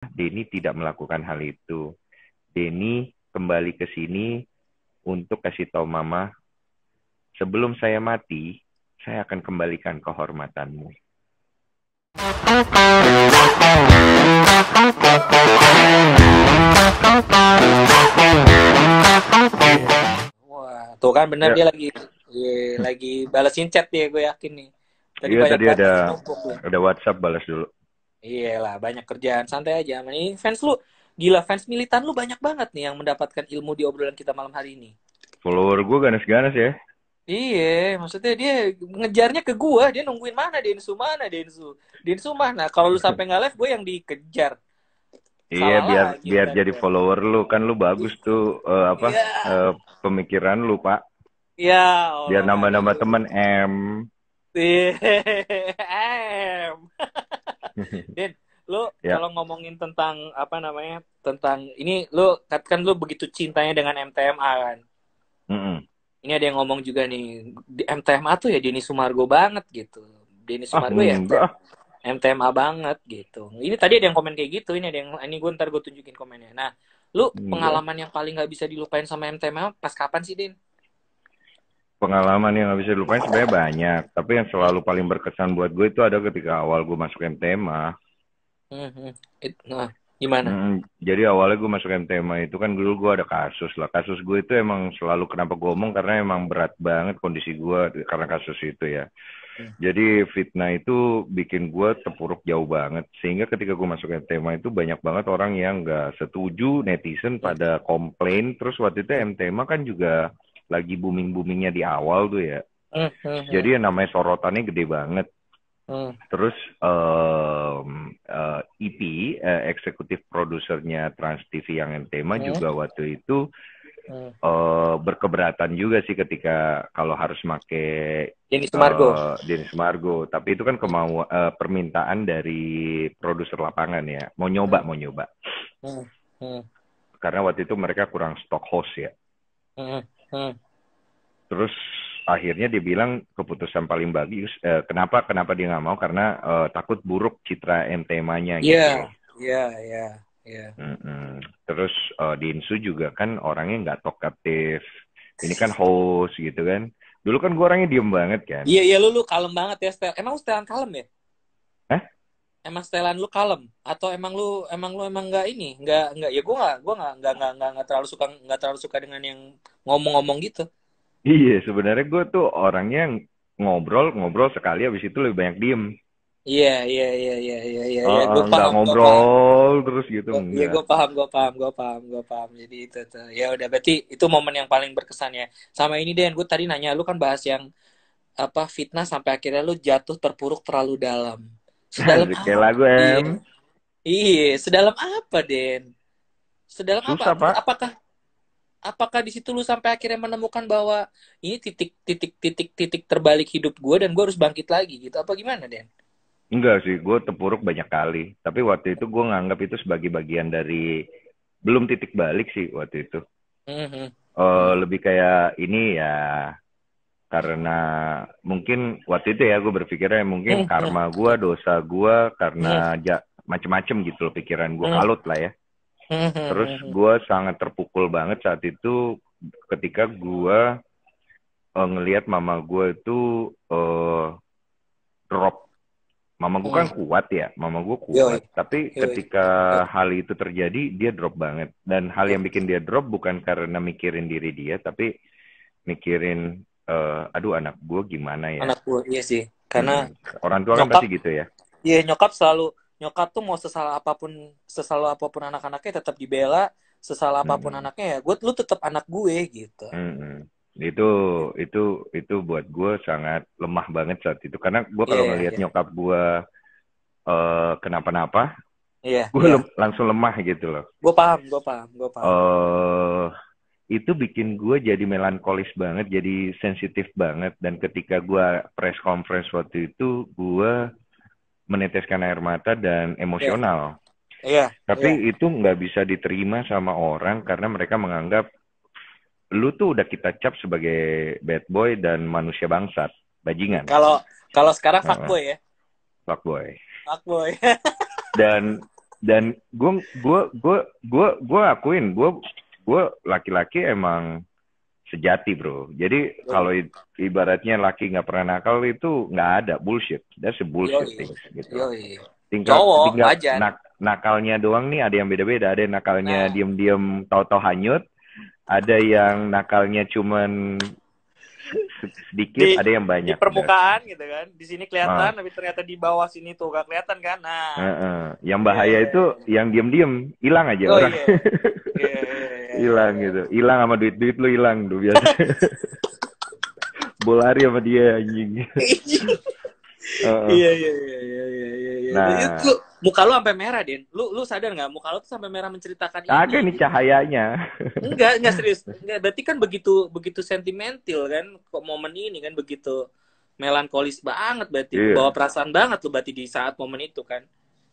Denny tidak melakukan hal itu. Denny kembali ke sini untuk kasih tahu mama, sebelum saya mati, saya akan kembalikan kehormatanmu. Wah, tuh kan bener Ya, dia lagi balesin chat dia, gue yakin nih. Tadi iya banyak tadi banget ada yang numpuk loh. WhatsApp balas dulu. Iya lah, banyak kerjaan, santai aja. Ini fans lu, gila, fans militan lu banyak banget nih yang mendapatkan ilmu di obrolan kita malam hari ini. Follower gue ganas-ganas ya. Iya, maksudnya dia ngejarnya ke gua, dia nungguin mana Densu. Densu mana? Kalau lu sampai nggak live, gue yang dikejar. Iya, Salah biar lagi biar ntar jadi gua. follower lu kan lu bagus tuh Iya, pemikiran lu, Pak. iya, Biar Allah nggak ada nambah-nambah lu. temen M. Iya, Den, lu Ya. kalau ngomongin tentang apa namanya, tentang ini lu kan lu begitu cintanya dengan MTMA kan. Mm-mm. Ini ada yang ngomong juga nih, di MTMA tuh ya Denny Sumargo banget gitu. Denny Ah, Sumargo ya enggak. MTMA banget gitu. Ini tadi ada yang komen kayak gitu, ini ada yang ini gue ntar gue tunjukin komennya. Nah, lu Enggak. pengalaman yang paling nggak bisa dilupain sama MTMA pas kapan sih, Den? Pengalaman yang nggak bisa dilupain sebenarnya banyak. Tapi yang selalu paling berkesan buat gue itu ada ketika awal gue masuk MTMA. Hmm, hmm. Nah, gimana? Jadi awalnya gue masuk MTMA itu kan dulu gue ada kasus lah. Kasus gue itu emang selalu kenapa gue ngomong karena emang berat banget kondisi gue karena kasus itu ya. Hmm. Jadi fitnah itu bikin gue terpuruk jauh banget. Sehingga ketika gue masuk MTMA itu banyak banget orang yang nggak setuju, netizen pada komplain. Terus waktu itu MTMA kan juga lagi booming-boomingnya di awal tuh ya. Hmm, hmm, hmm, Jadi yang namanya sorotannya gede banget. hmm, Terus EP, eksekutif produsernya Trans TV yang MTMA hmm, juga waktu itu hmm. berkeberatan juga sih ketika kalau harus make Denny Sumargo. Denny Sumargo. Tapi itu kan permintaan dari produser lapangan ya. Hmm, Mau nyoba. hmm, hmm, Karena waktu itu mereka kurang stok host ya. hmm, hmm. Terus akhirnya dia bilang keputusan paling bagus. Kenapa dia nggak mau? Karena takut buruk citra MTMA-nya Iya, gitu. iya, iya, iya. Terus Dinsu juga kan orangnya nggak talkative. Ini kan host gitu kan. Dulu kan gue orangnya diem banget kan. Iya, iya, lu kalem banget ya, Stel. Emang lu setelan kalem ya? Eh? Emang setelan lu kalem atau emang lu emang nggak ini nggak ya gue nggak terlalu suka dengan yang ngomong-ngomong gitu. Iya, sebenarnya gue tuh orangnya ngobrol sekali habis itu lebih banyak diem. Iya, iya, iya, iya, iya, iya, iya, gue Nggak paham, gue paham. ngobrol terus gitu Iya, enggak. gue paham. Jadi itu tuh. Ya udah, berarti itu momen yang paling berkesan ya. Sama ini Den, gue tadi nanya lu kan bahas yang apa fitnah sampai akhirnya lu jatuh terpuruk terlalu dalam. Sedalam Kayak apa? lagu Iya. M. Iya, sedalam apa, Den? Sedalam apa? Susah pak. Apakah apakah di situ lu sampai akhirnya menemukan bahwa ini titik terbalik hidup gue dan gue harus bangkit lagi gitu? Apa gimana, Den? Enggak sih, gue terpuruk banyak kali. Tapi waktu itu gue nganggap itu sebagai bagian dari belum titik balik sih waktu itu. Mhm. Mhm. Lebih kayak ini ya karena mungkin waktu itu ya gue berpikirnya mungkin Mhm. karma gue, dosa gue Mhm. karena macem-macem gitu loh pikiran gue Mhm. kalut lah ya. Terus Mhm. gue sangat terpukul banget saat itu ketika gue ngelihat mama gue itu drop. Mama gue kan Mhm. kuat ya, mama gue Yoi. kuat. Tapi Yoi. ketika Yoi. hal itu terjadi, dia drop banget. Dan hal yang bikin dia drop bukan karena mikirin diri dia, tapi mikirin, aduh anak gue gimana ya. Anak gue, iya sih. Karena Orang tua kan nyokap, pasti gitu ya. iya nyokap tuh mau sesalah apapun anak-anaknya tetap dibela, sesalah apapun Mm-mm. anaknya ya, lu tetap anak gue gitu. Mm-mm. Itu itu buat gue sangat lemah banget saat itu. Karena gue Iya, kalau iya, ngelihat iya. nyokap gue kenapa-napa, Iya, gue iya. langsung lemah gitu loh. Gue paham. eh itu bikin gue jadi melankolis banget, jadi sensitif banget. Dan ketika gue press conference waktu itu, gue meneteskan air mata dan Iya, emosional. iya, iya. Tapi itu nggak bisa diterima sama orang karena mereka menganggap lu tuh udah kita cap sebagai bad boy dan manusia bangsat, bajingan, Kalau kalau sekarang uh, fuckboy ya, fuckboy. fuckboy. Dan Dan gue akuin gue laki-laki emang sejati bro. Jadi kalau ibaratnya laki nggak pernah nakal itu nggak ada, bullshit. That's a bullshit Yoi, things gitu. yoi. Tingkat Cowok tingkat wajar. nakalnya doang nih ada yang beda-beda. Ada yang nakalnya Nah, diem-diem tahu-tahu hanyut. Ada yang nakalnya cuman sedikit, di ada yang di banyak udah. permukaan gitu kan. Di sini Ah, kelihatan, tapi ternyata di bawah sini tuh gak kelihatan kan. Nah, yang iya. bahaya itu yang diem-diem, hilang aja Oh orang. iya. Iya, iya, iya, iya, Hilang iya. gitu. Hilang sama duit-duit lu hilang tuh biasa. Bolari sama dia anjing. Iya, iya, iya, iya, iya, iya, iya. Itu Nah, muka lu sampai merah, Den. Lu sadar nggak? Muka lu tuh sampai merah menceritakan kagak ini nih gitu. cahayanya. Enggak serius. Enggak, berarti kan begitu begitu sentimental kan kok momen ini kan begitu melankolis banget berarti bawa Iya. perasaan banget lu berarti di saat momen itu kan.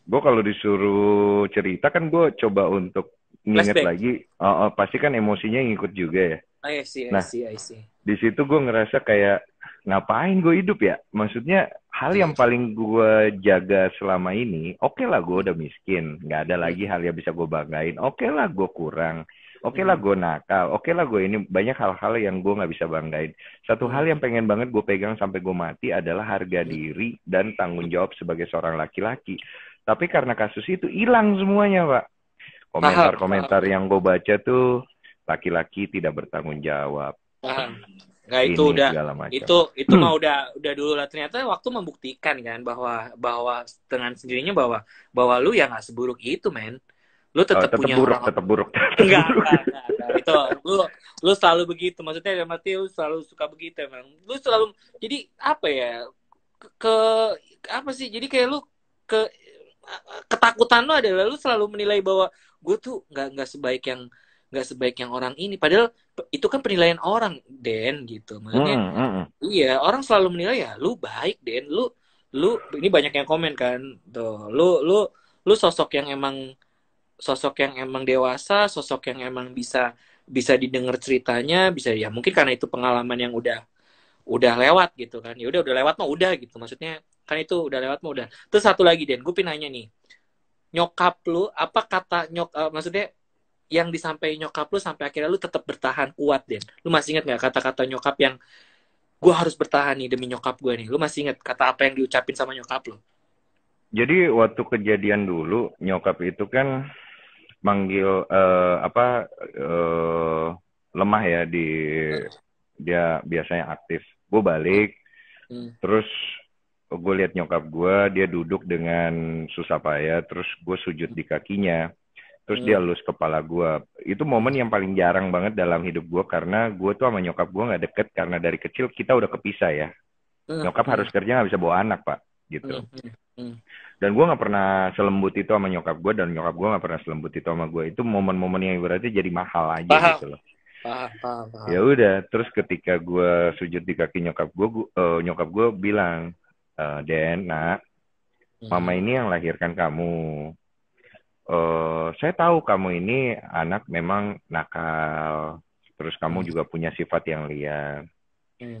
Gue kalau disuruh cerita kan gue coba untuk nginget Flashback. lagi. Pasti kan emosinya ngikut juga ya. I see, I Nah, see, I see. di situ gue ngerasa kayak ngapain gue hidup ya? Maksudnya hal yang paling gue jaga selama ini, oke lah gue udah miskin, nggak ada lagi hal yang bisa gue banggain. Oke lah gue kurang, oke lah gue nakal, oke lah gue ini banyak hal-hal yang gue nggak bisa banggain. Satu hal yang pengen banget gue pegang sampai gue mati adalah harga diri dan tanggung jawab sebagai seorang laki-laki. Tapi karena kasus itu hilang semuanya, Pak. Paham, Komentar-komentar paham, yang gue baca tuh laki-laki tidak bertanggung jawab paham. Nggak itu ini udah segala macam. itu mah udah dulu lah ternyata waktu membuktikan kan bahwa bahwa dengan sendirinya bahwa bahwa lu ya nggak seburuk itu men. Lu tetap Tetap punya buruk, orang tetap buruk, tetap buruk. enggak. Itu lu selalu begitu. Maksudnya dalam arti lu selalu suka begitu emang. Lu selalu jadi apa ya? Ke apa sih? Jadi kayak lu ke ketakutan lu adalah lu selalu menilai bahwa gue tuh nggak sebaik yang orang ini. Padahal itu kan penilaian orang, Den gitu. Maksudnya iya, orang selalu menilai ya lu baik, Den. Lu ini banyak yang komen kan. Tuh, lu sosok yang emang dewasa, sosok yang emang bisa bisa didengar ceritanya, bisa ya mungkin karena itu pengalaman yang udah lewat gitu kan. Ya udah lewat mah udah gitu. Maksudnya kan itu udah lewat mah udah. Terus satu lagi Den, gue pengen nanya nih. Nyokap lu apa kata maksudnya yang disampaikan nyokap lu sampai akhirnya lu tetap bertahan kuat Den. Lu masih ingat nggak kata-kata nyokap yang gue harus bertahan nih demi nyokap gue nih. Lu masih ingat kata apa yang diucapin sama nyokap lu? Jadi waktu kejadian dulu nyokap itu kan manggil lemah ya di dia biasanya aktif. Gue balik, terus gue lihat nyokap gue dia duduk dengan susah payah, terus gue sujud di kakinya, terus dia elus kepala gue. Itu momen yang paling jarang banget dalam hidup gue karena gue tuh sama nyokap gue nggak deket karena dari kecil kita udah kepisah ya. Nyokap harus kerja nggak bisa bawa anak pak, gitu. Dan gue nggak pernah selembut itu sama nyokap gue dan nyokap gue nggak pernah selembut itu sama gue. Itu momen-momen yang berarti jadi mahal aja Paham, gitu loh. paham. Ya udah, terus ketika gue sujud di kaki nyokap gue bilang, Den, nak, mama ini yang lahirkan kamu. Saya tahu kamu ini anak memang nakal, terus kamu juga punya sifat yang liar.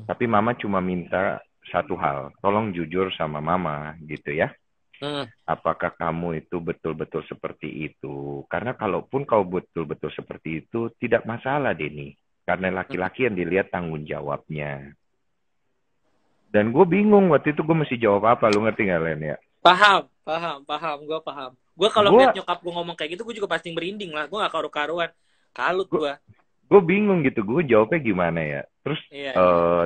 Tapi mama cuma minta satu hal, tolong jujur sama mama gitu ya. Apakah kamu itu betul-betul seperti itu? Karena kalaupun kau betul-betul seperti itu, tidak masalah, Denny. Karena laki-laki yang dilihat tanggung jawabnya. Dan gue bingung waktu itu gue mesti jawab apa, lu ngerti gak, Len ya? Paham. Gue paham. Gue kalau Gue ngeliat nyokap gue ngomong kayak gitu, gue juga pasti merinding lah. Gue gak karu-karuan. Kalut gue. gue bingung gitu, gue jawabnya gimana ya. Terus Iya.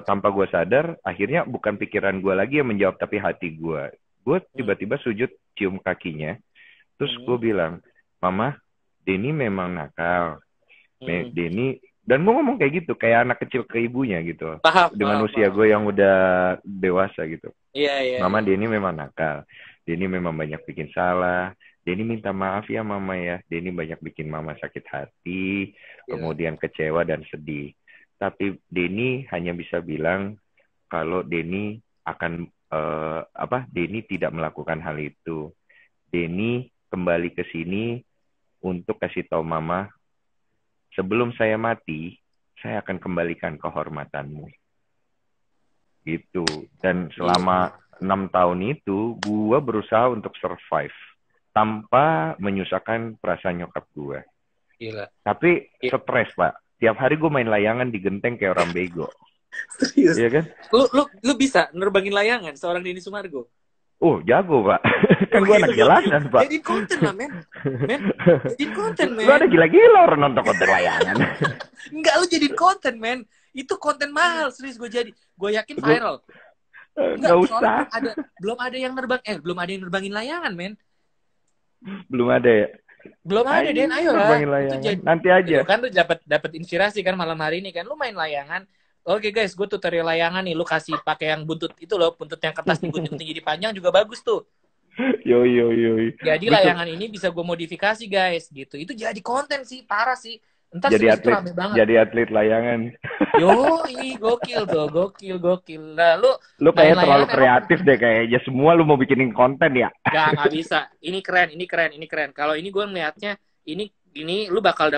tanpa gue sadar, akhirnya bukan pikiran gue lagi yang menjawab, tapi hati gue. Gue tiba-tiba sujud cium kakinya. Terus gue bilang, Mama, Denny memang nakal. Denny, dan gue ngomong kayak gitu, kayak anak kecil ke ibunya gitu. Dengan usia gue yang udah dewasa gitu. Iya. Mama, Denny memang nakal. Denny memang banyak bikin salah. Denny minta maaf ya Mama ya. Denny banyak bikin Mama sakit hati, kemudian kecewa dan sedih. Tapi Denny hanya bisa bilang kalau Denny akan Denny tidak melakukan hal itu. Denny kembali ke sini untuk kasih tahu Mama, sebelum saya mati, saya akan kembalikan kehormatanmu. Gitu. Dan selama 6 tahun itu, gue berusaha untuk survive. tanpa menyusahkan perasaan nyokap gue. Gila. Tapi Iya. stres, Pak. Tiap hari gue main layangan di genteng kayak orang bego. Serius. Iya kan? Lu bisa nerbangin layangan seorang Denny Sumargo? Oh, jago, Pak. Kan gue anak jalanan, Pak. Jadi konten lah, men. Jadi konten, men. Lu ada gila-gila orang nonton konten layangan. Enggak, lu jadi konten, men. Itu konten mahal, serius gue jadi. Gue yakin viral. Enggak usah. Belum ada yang nerbangin layangan, men. Belum ada ya? Belum ada, Den. Ayo lah. Nanti aja. Kan lu dapat inspirasi kan malam hari ini kan. Lu main layangan. Oke guys, gue tutorial layangan nih. Lu kasih pakai yang buntut itu loh, buntut yang kertas digunting jadi panjang juga bagus tuh. Yo. Jadi layangan ini bisa gue modifikasi guys, gitu. Itu jadi konten sih, parah sih. Entar jadi atlet, rame banget. Jadi atlet layangan. Yo, gokil tuh, gokil. Nah, lu kayak terlalu kreatif deh kayaknya. Semua lu mau bikinin konten ya? Nggak bisa. Ini keren. Kalau ini gue ngeliatnya, ini lu bakal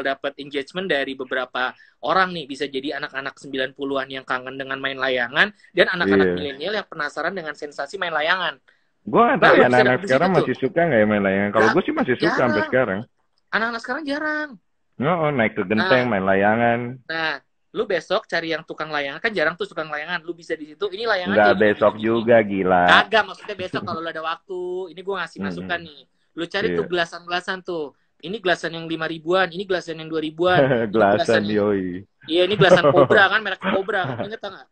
dapet engagement dari beberapa orang nih. Bisa jadi anak-anak 90-an yang kangen dengan main layangan dan anak-anak milenial yang penasaran dengan sensasi main layangan. Gue nggak tahu ya, anak-anak sekarang masih suka nggak ya main layangan. Kalau gue sih masih suka sampai sekarang. Anak-anak sekarang jarang. Naik ke genteng main layangan. Nah, lu besok cari yang tukang layangan, kan jarang tuh tukang layangan. Lu bisa di situ. Ini layangan. Nggak besok juga, gila. Kagak, maksudnya besok kalau lu ada waktu. Ini gue ngasih masukan nih. Lu cari tuh gelasan-gelasan tuh. Ini gelasan yang 5 ribuan, ini gelasan yang 2 ribuan. Gelasan yoi. Iya, ini gelasan Cobra kan, merek Cobra. Ingat nggak?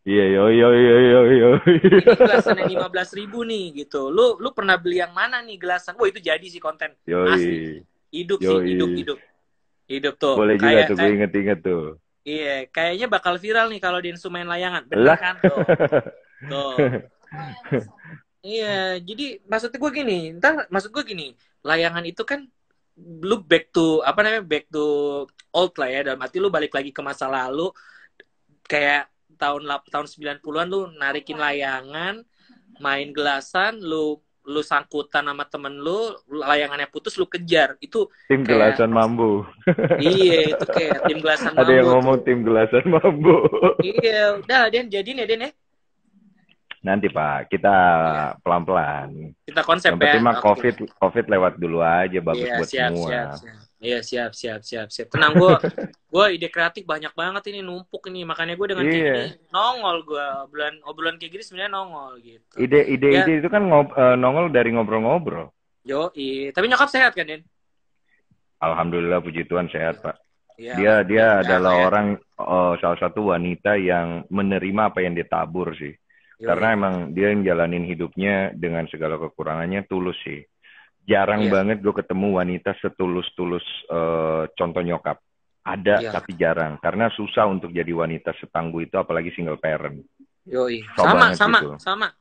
Iya, yoi. Ini gelasan yang 15 ribu nih, gitu. Lu pernah beli yang mana nih gelasan? Wah, itu jadi sih konten. Asli. Hidup tuh. Boleh juga tuh, gue inget-inget tuh. Iya, kayaknya bakal viral nih kalau Densu main layangan. Bener kan? Tuh. Iya, jadi maksud gue gini, layangan itu kan lu back to old lah ya, dalam arti lu balik lagi ke masa lalu, kayak tahun 90-an lu narikin layangan, main gelasan, lu sangkutan sama temen lu, layangannya putus, lu kejar. Itu tim gelasan mambu. Iya, itu kayak tim gelasan mambu. Ada yang ngomong tim gelasan mambu. Iya, udah Den, jadiin ya Den ya. Nanti Pak, kita pelan-pelan. Kita konsep yang penting mah COVID lewat dulu aja, bagus buat semua. Iya, siap. Tenang, gue ide kreatif banyak banget ini, numpuk ini. Makanya gue dengan kayak gini nongol gue. Obrolan kayak gini sebenarnya nongol gitu. Ide itu kan nongol dari ngobrol-ngobrol. Tapi nyokap sehat kan, Den? Alhamdulillah, puji Tuhan sehat, Pak. Ya, dia adalah orang salah satu wanita yang menerima apa yang ditabur sih. Karena emang dia yang jalanin hidupnya dengan segala kekurangannya tulus sih. Jarang banget gue ketemu wanita setulus-tulus contoh nyokap. Ada tapi jarang. Karena susah untuk jadi wanita setangguh itu, apalagi single parent. Sama.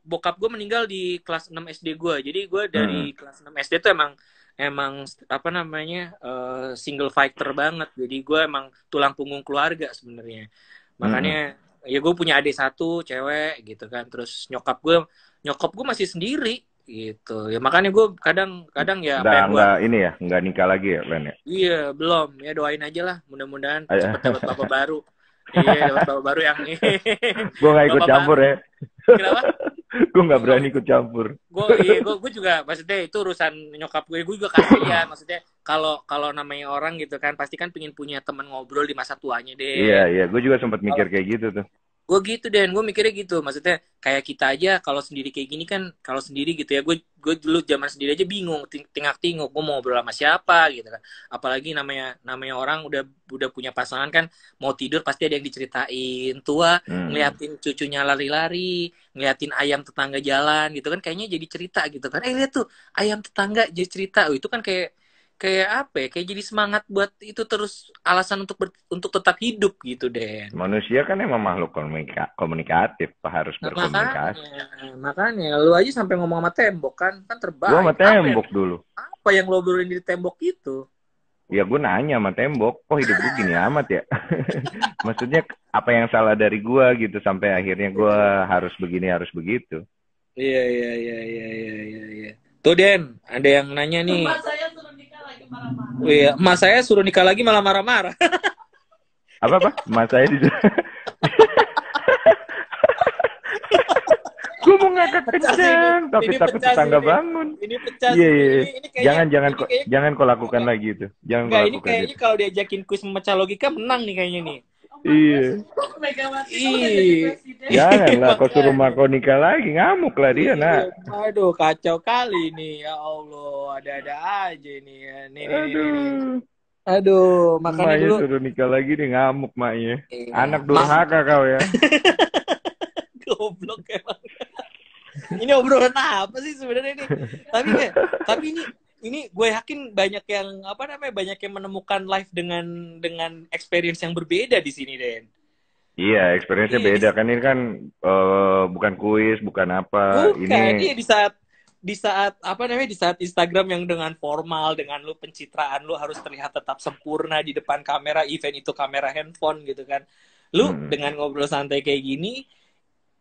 Bokap gue meninggal di kelas 6 SD gue. Jadi gue dari kelas 6 SD tuh emang single fighter banget. Jadi gue emang tulang punggung keluarga sebenarnya. Makanya ya gue punya adik satu cewek gitu kan, terus nyokap gue masih sendiri gitu ya, makanya gue kadang ya nggak nikah lagi ya Len ya? Iya, belum ya, doain aja lah, mudah-mudahan cepet dapat bapak baru. Iya, dapat bapak baru yang gue nggak ikut campur ya. Kenapa? Gue nggak berani ikut campur. Gue juga, maksudnya itu urusan nyokap gue juga kasihan. Maksudnya kalau namanya orang gitu kan, pasti kan pengen punya teman ngobrol di masa tuanya deh. Iya, gue juga sempat mikir kayak gitu tuh. Gue gitu, Dan, gue mikirnya gitu. Maksudnya kayak kita aja kalau sendiri kayak gini kan, kalau sendiri gitu ya, gue dulu zaman sendiri aja bingung, tingak-tinguk, gue mau ngobrol sama siapa gitu kan. Apalagi namanya orang udah punya pasangan kan, mau tidur pasti ada yang diceritain. Tua ngeliatin cucunya lari-lari, ngeliatin ayam tetangga jalan gitu kan, kayaknya jadi cerita gitu kan. Lihat tuh ayam tetangga jadi cerita. Itu kan kayak apa ya, kayak jadi semangat buat itu, terus alasan untuk tetap hidup gitu, Den. Manusia kan emang makhluk komunikatif, harus berkomunikasi. Makanya lu aja sampai ngomong sama tembok kan terbaik. Gua sama tembok dulu. Apa yang lo obrolin di tembok itu? Ya gue nanya sama tembok, kok hidup gue gini amat ya? Maksudnya apa yang salah dari gue gitu, sampai akhirnya gue harus begini, harus begitu. Iya. Tuh, Den, ada yang nanya nih. Emak saya suruh nikah lagi malah marah-marah. Apa? Emak saya gue mau ngakak Pecah sih kencang, tapi ini takut pecah sih tetangga bangun. ini pecah Iya, sih iya, iya. ini kayaknya Jangan kau lakukan lagi itu. Jangan kau enggak ini lakukan kayaknya itu. kalau diajakin kuis memecah logika menang nih kayaknya nih. Iya. Megawati Ih, udah jadi presiden. Janganlah kau suruh makanya. Mako nikah lagi, ngamuk lah dia, Iya, nak. aduh kacau kali nih ya Allah, ada-ada aja nih ya. Nih. Aduh. Aduh, makanya Emaknya dulu suruh nikah lagi nih, ngamuk maknya. Anak iya, durhaka kau ya. goblok emang. Ini obrolan apa sih sebenarnya nih? Tapi ini gue yakin banyak yang apa namanya banyak yang menemukan life dengan experience yang berbeda di sini, Den. Iya, experience-nya Iya, beda kan, ini kan bukan kuis, bukan apa. bukan. Ini Iya di saat apa namanya di saat Instagram yang dengan formal dengan lu pencitraan lu harus terlihat tetap sempurna di depan kamera, event itu kamera handphone gitu kan. Lu dengan ngobrol santai kayak gini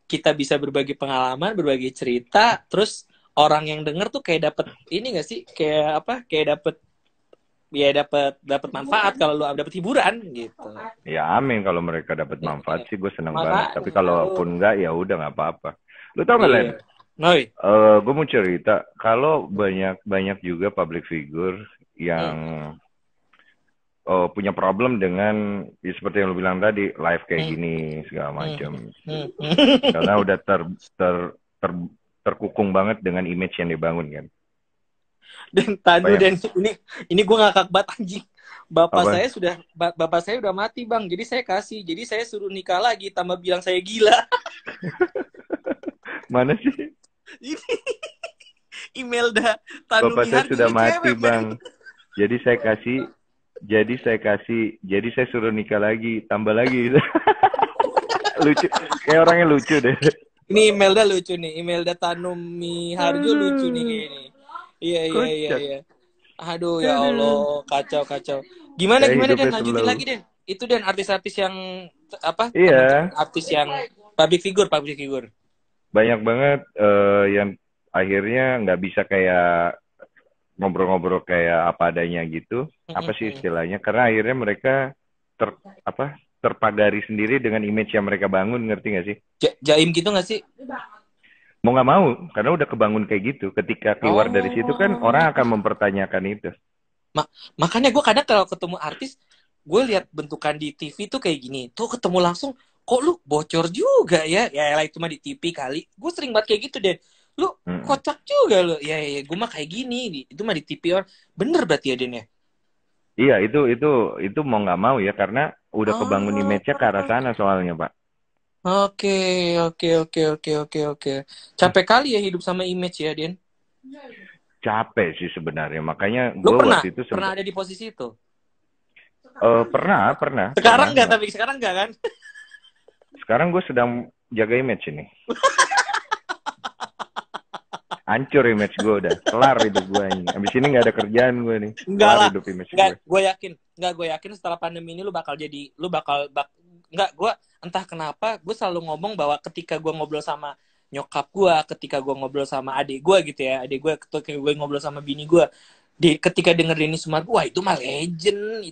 kita bisa berbagi pengalaman, berbagi cerita, terus orang yang denger tuh kayak dapet ini gak sih? Kayak apa? Kayak dapet manfaat kalau lu dapet hiburan gitu. ya amin kalau mereka dapat manfaat sih gue senang Makanya, banget. Tapi kalaupun enggak ya udah nggak apa-apa. Lu tau nggak Len? iya. Noi. Gue mau cerita kalau banyak juga public figure yang punya problem dengan ya seperti yang lu bilang tadi live kayak gini segala macam. Karena udah terkukung banget dengan image yang dibangun kan. Dan tadu dan ini gue ngakak banget anjing. Bapak saya udah mati bang, jadi saya suruh nikah lagi tambah bilang saya gila. Mana sih? Ini Imelda Tanumi Bapak saya sudah mati cewek, bang. Jadi saya suruh nikah lagi, tambah lagi. Lucu, kayak orangnya lucu deh. Ini Imelda lucu nih, Imelda Tanumi Harjo lucu nih kayaknya. Iya. Aduh ya Allah, kacau. Gimana Den lanjutin lagi Den? Itu Den artis-artis yang apa? Iya. Artis yang public figure. Banyak banget yang akhirnya nggak bisa kayak ngobrol-ngobrol kayak apa adanya gitu. Apa sih istilahnya? Karena akhirnya mereka terpagari sendiri dengan image yang mereka bangun, ngerti nggak sih? Jaim gitu nggak sih? Mau nggak mau, karena udah kebangun kayak gitu. Ketika keluar dari situ kan orang akan mempertanyakan itu. Makanya gue kadang kalau ketemu artis, gue lihat bentukan di TV tuh kayak gini. Tuh ketemu langsung, kok lu bocor juga ya? Ya lah cuma di TV kali. Gue sering banget kayak gitu deh. Lu kocak juga lu. Ya gue mah kayak gini. Itu mah di TV orang. Bener berarti ya Den ya? Iya, itu mau nggak mau ya, karena udah kebangun image-nya ke arah sana soalnya, Pak. Oke. Capek kali ya hidup sama image ya, Den? Capek sih sebenarnya. Makanya gue waktu itu pernah ada di posisi itu? Pernah. Sekarang nggak, tapi sekarang nggak kan? Sekarang gue sedang jaga image ini. Hancur image gue udah. Kelar hidup gue ini. Abis ini nggak ada kerjaan gue nih. Enggak lah. Hidup image gue yakin setelah pandemi ini lu bakal gue entah kenapa gue selalu ngomong bahwa ketika gue ngobrol sama nyokap gue, ketika gue ngobrol sama adik gue gitu ya, ketika gue ngobrol sama bini gue, ketika denger Denny Sumargo, wah itu mah legend,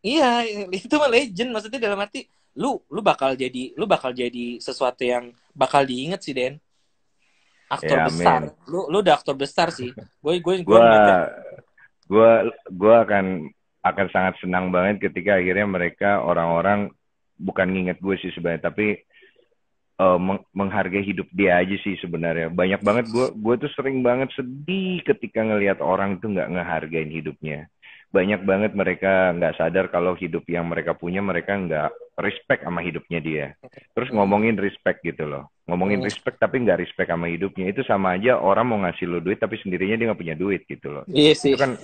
iya, itu mah legend, maksudnya dalam arti lu bakal jadi sesuatu yang bakal diinget sih Den, aktor besar, lu udah aktor besar sih, gue akan sangat senang banget ketika akhirnya mereka orang-orang bukan nginget gue sih sebenarnya, tapi menghargai hidup dia aja sih sebenarnya. Banyak banget gue tuh sering banget sedih ketika ngelihat orang tuh nggak ngehargain hidupnya. Banyak banget mereka nggak sadar kalau hidup yang mereka punya mereka nggak respect sama hidupnya dia. Terus ngomongin respect gitu loh. Ngomongin respect tapi nggak respect sama hidupnya. Itu sama aja orang mau ngasih lo duit tapi sendirinya dia nggak punya duit gitu loh. Iya sih. Itu kan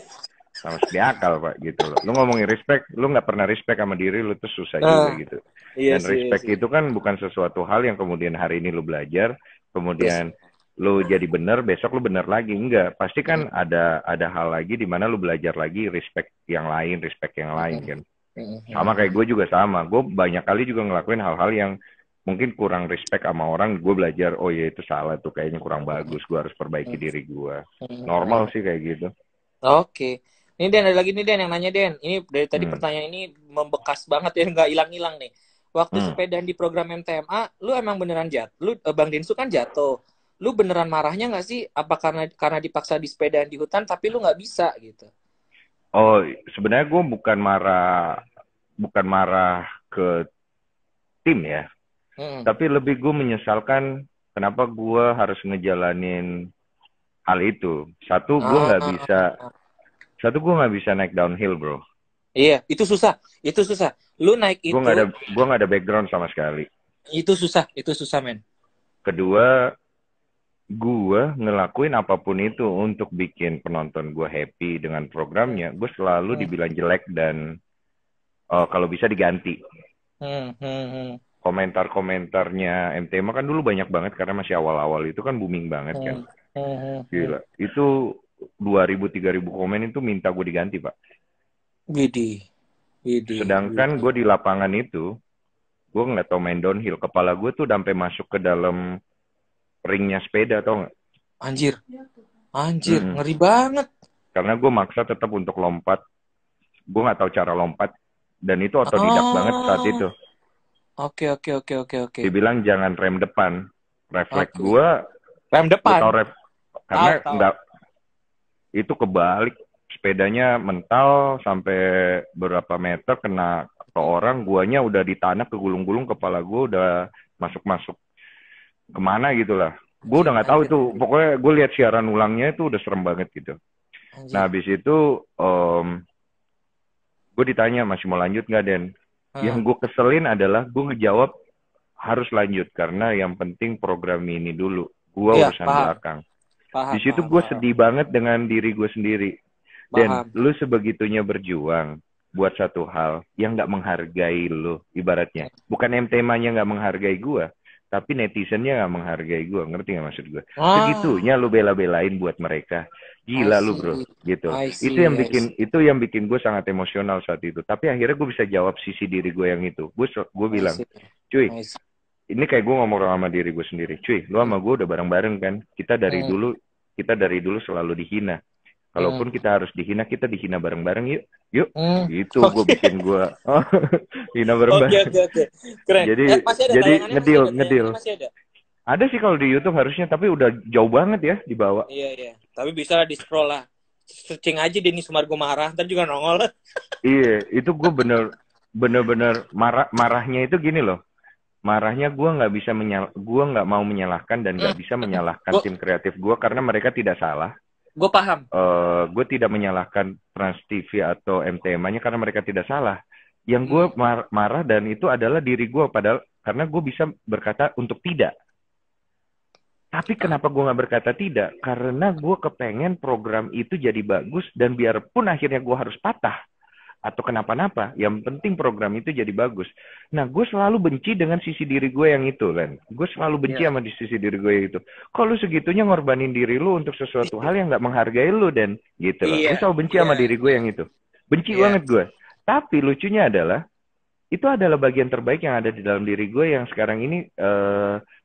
sama sekali akal Pak gitu loh. Lu ngomongin respect, lu nggak pernah respect sama diri lu tuh susah juga gitu. Iya dan respect itu kan bukan sesuatu hal yang kemudian hari ini lu belajar, kemudian lu jadi benar, besok lu benar lagi. Enggak, pasti kan ada hal lagi di mana lu belajar lagi respect yang lain kan. Sama kayak gue juga sama. Gue banyak kali juga ngelakuin hal-hal yang mungkin kurang respect sama orang, gue belajar, oh ya itu salah tuh, kayaknya kurang bagus, gue harus perbaiki diri gue. Normal sih kayak gitu. Oke. Ini Den, ada lagi nih Den yang nanya Den. Ini dari tadi pertanyaan ini membekas banget ya, nggak hilang-hilang nih. waktu sepedaan di program MTMA, lu emang beneran lu Bang Densu kan jatuh. Lu beneran marahnya nggak sih? Apa karena dipaksa di sepedaan di hutan tapi lu nggak bisa gitu? Oh, sebenarnya gue bukan marah ke tim ya, tapi lebih gue menyesalkan kenapa gue harus ngejalanin hal itu. Satu gue nggak bisa naik downhill, bro. Iya, itu susah. Lu naik itu. Gue nggak ada background sama sekali. Itu susah men. Kedua, gue ngelakuin apapun itu untuk bikin penonton gue happy dengan programnya. Gue selalu dibilang jelek dan kalau bisa diganti. Komentar-komentarnya MTMA kan dulu banyak banget karena masih awal-awal itu kan booming banget kan. Gila. Itu 2.000-3.000 komen itu minta gue diganti, Pak. Sedangkan gue di lapangan itu, gue nggak tau main downhill. Kepala gue tuh sampai masuk ke dalam ringnya sepeda, tau nggak? Anjir, ngeri banget. Karena gue maksa tetap untuk lompat. Gue nggak tahu cara lompat. Dan itu otodidak banget saat itu. Oke. Dibilang jangan rem depan. Refleks gue. Rem depan? Karena nggak, itu kebalik. Sepedanya mental sampai berapa meter kena ke orang, guanya udah di tanah kegulung-gulung, kepala gue udah masuk-masuk kemana gitu lah. Gue udah nggak tahu itu. Pokoknya gue lihat siaran ulangnya itu udah serem banget gitu. Nah habis itu gue ditanya masih mau lanjut nggak, Den? Yang gue keselin adalah gue ngejawab harus lanjut karena yang penting program ini dulu. Gue urusan belakang. Di situ gue sedih banget dengan diri gue sendiri. Dan lu sebegitunya berjuang buat satu hal yang nggak menghargai lu, ibaratnya. Bukan MTMA-nya nggak menghargai gue, tapi netizennya nggak menghargai gue. Ngerti nggak maksud gue? Segitunya lu bela-belain buat mereka. Gila lu, bro. Gitu. Itu yang bikin gue sangat emosional saat itu. Tapi akhirnya gue bisa jawab sisi diri gue yang itu. Gue bilang, cuy, ini kayak gue ngomong sama diri gue sendiri. Cuy, lu sama gue udah bareng-bareng kan? Kita dari dulu selalu dihina. Kalaupun kita harus dihina, kita dihina bareng-bareng yuk. Itu gue bikin gue hina bareng-bareng. Oke. Keren. Jadi ngedil. Ada sih kalau di YouTube harusnya, tapi udah jauh banget ya di bawah. Iya. Tapi bisa lah di scroll lah. Searching aja Denny Sumargo marah, ntar juga nongol. Iya, itu gue bener-bener marahnya itu gini loh. Marahnya gue nggak mau menyalahkan dan nggak bisa menyalahkan tim kreatif gue karena mereka tidak salah. Gue paham. Gue tidak menyalahkan Trans TV atau MTMA-nya karena mereka tidak salah. Yang gue marah dan itu adalah diri gue, padahal karena gue bisa berkata untuk tidak. Tapi kenapa gue nggak berkata tidak? Karena gue kepengen program itu jadi bagus dan biarpun akhirnya gue harus patah atau kenapa-napa, yang penting program itu jadi bagus. Nah, gue selalu benci dengan sisi diri gue yang itu, Len. Gue selalu benci sama sisi diri gue yang itu. Kok lu segitunya ngorbanin diri lu untuk sesuatu hal yang gak menghargai lu, Dan? Gitu loh. Gue selalu benci sama diri gue yang itu. Benci banget gue. Tapi lucunya adalah, itu adalah bagian terbaik yang ada di dalam diri gue yang sekarang ini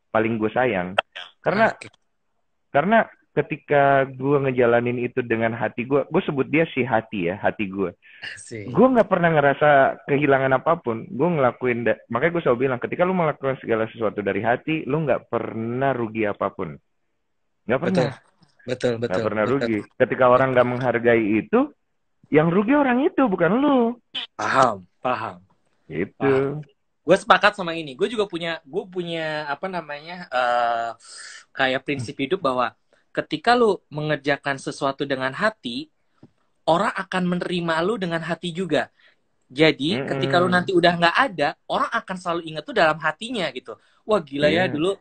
paling gue sayang. Karena ketika gue ngejalanin itu dengan hati gue sebut dia si hati ya, hati gue. Gue nggak pernah ngerasa kehilangan apapun. Gue ngelakuin, makanya gue selalu bilang, ketika lu melakukan segala sesuatu dari hati, lu nggak pernah rugi apapun. Nggak pernah. Betul. Nggak pernah rugi. Ketika orang nggak menghargai itu, yang rugi orang itu, bukan lu. Paham. Itu. Gue sepakat sama ini. Gue juga punya kayak prinsip hidup bahwa ketika lu mengerjakan sesuatu dengan hati, orang akan menerima lu dengan hati juga. Jadi ketika lu nanti udah nggak ada, orang akan selalu inget tuh dalam hatinya gitu. Wah gila ya, dulu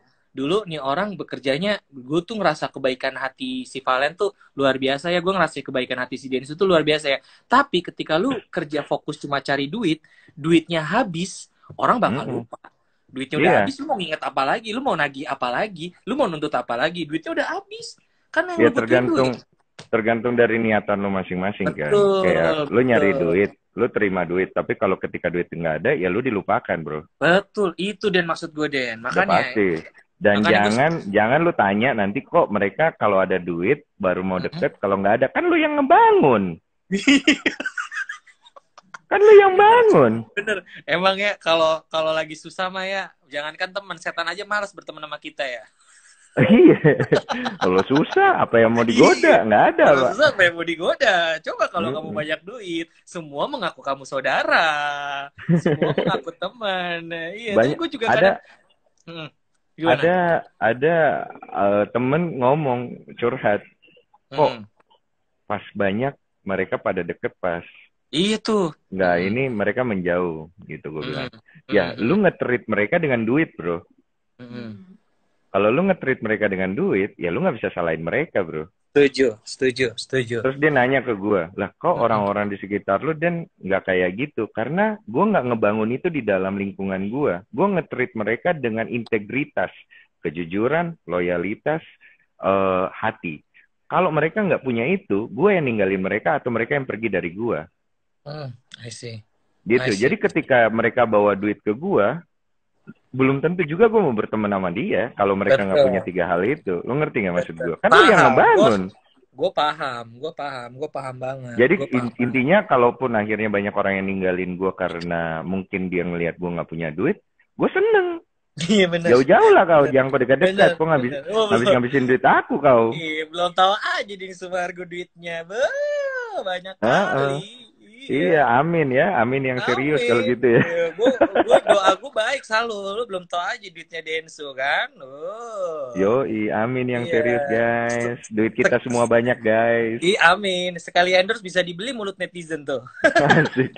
nih orang bekerjanya, gue tuh ngerasa kebaikan hati si Valen tuh luar biasa ya, gue ngerasa kebaikan hati si Dennis itu luar biasa ya. Tapi ketika lu kerja fokus cuma cari duitnya habis, orang bakal lupa. Duitnya udah habis, lu mau nginget apa lagi? Lu mau nagih apa lagi? Lu mau nuntut apa lagi? Duitnya udah habis. Kan yang tergantung dari niatan lu masing-masing kan. Kayak lu nyari duit, lu terima duit, tapi kalau ketika duit nggak ada, ya lu dilupakan, bro. Betul, itu Dan maksud gue, Den. Makanya pasti. Dan jangan lu tanya nanti kok mereka kalau ada duit baru mau deket, kalau nggak ada kan lu yang ngebangun. Kan lu yang bangun. Bener. Emang ya kalau kalau lagi susah mah ya, jangankan teman, setan aja malas berteman sama kita ya. Iya. Kalau susah, apa yang mau digoda? Iya. Nggak ada, Kalau Pak. susah apa yang mau digoda? Coba kalau kamu Mm-mm. banyak duit, semua mengaku kamu saudara, semua mengaku teman. Nah, iya, tapi Banyak gue juga kadang, ada hmm, gimana? ada temen ngomong curhat, kok Hmm. pas banyak mereka pada deket, pas Iya tuh. nggak Hmm. ini mereka menjauh gitu gue Hmm. bilang. Hmm. Ya, Hmm. lu nge-treat mereka dengan duit, bro. Hmm. Kalau lu nge-treat mereka dengan duit, ya lu nggak bisa salahin mereka, bro. Setuju, setuju, setuju. Terus dia nanya ke gue, lah kok Hmm. orang-orang di sekitar lu dan nggak kayak gitu? Karena gue nggak ngebangun itu di dalam lingkungan gue. Gue nge-treat mereka dengan integritas, kejujuran, loyalitas, hati. Kalau mereka nggak punya itu, gue yang ninggalin mereka atau mereka yang pergi dari gue. Hmm. I see, I Gitu. see. Jadi ketika mereka bawa duit ke gue, belum tentu juga gue mau berteman sama dia kalau mereka nggak punya Betul, tiga hal itu. Lo ngerti nggak maksud betul. gue? Kan lu yang Paham, ngebangun. gue paham banget, Jadi gue paham banget. intinya kalaupun akhirnya banyak orang yang ninggalin gue karena mungkin dia ngelihat gue nggak punya duit, gue seneng. Iya benar, Jauh-jauh lah kau, benar, jangan kau dekat-dekat. benar, Kau benar. Oh belum, ngabisin duit aku kau. iya belum tahu aja di Sumargo duitnya, banyak kali. Heeh. Iya, Iya, amin ya. Amin yang serius kalau amin. gitu ya. Ya, gue doa gue baik selalu. Lu belum tahu aja duitnya Densu kan? Oh, Yoi, amin yang iya. serius guys. Duit kita semua banyak guys. Amin. Sekali endorse bisa dibeli mulut netizen tuh. Asik.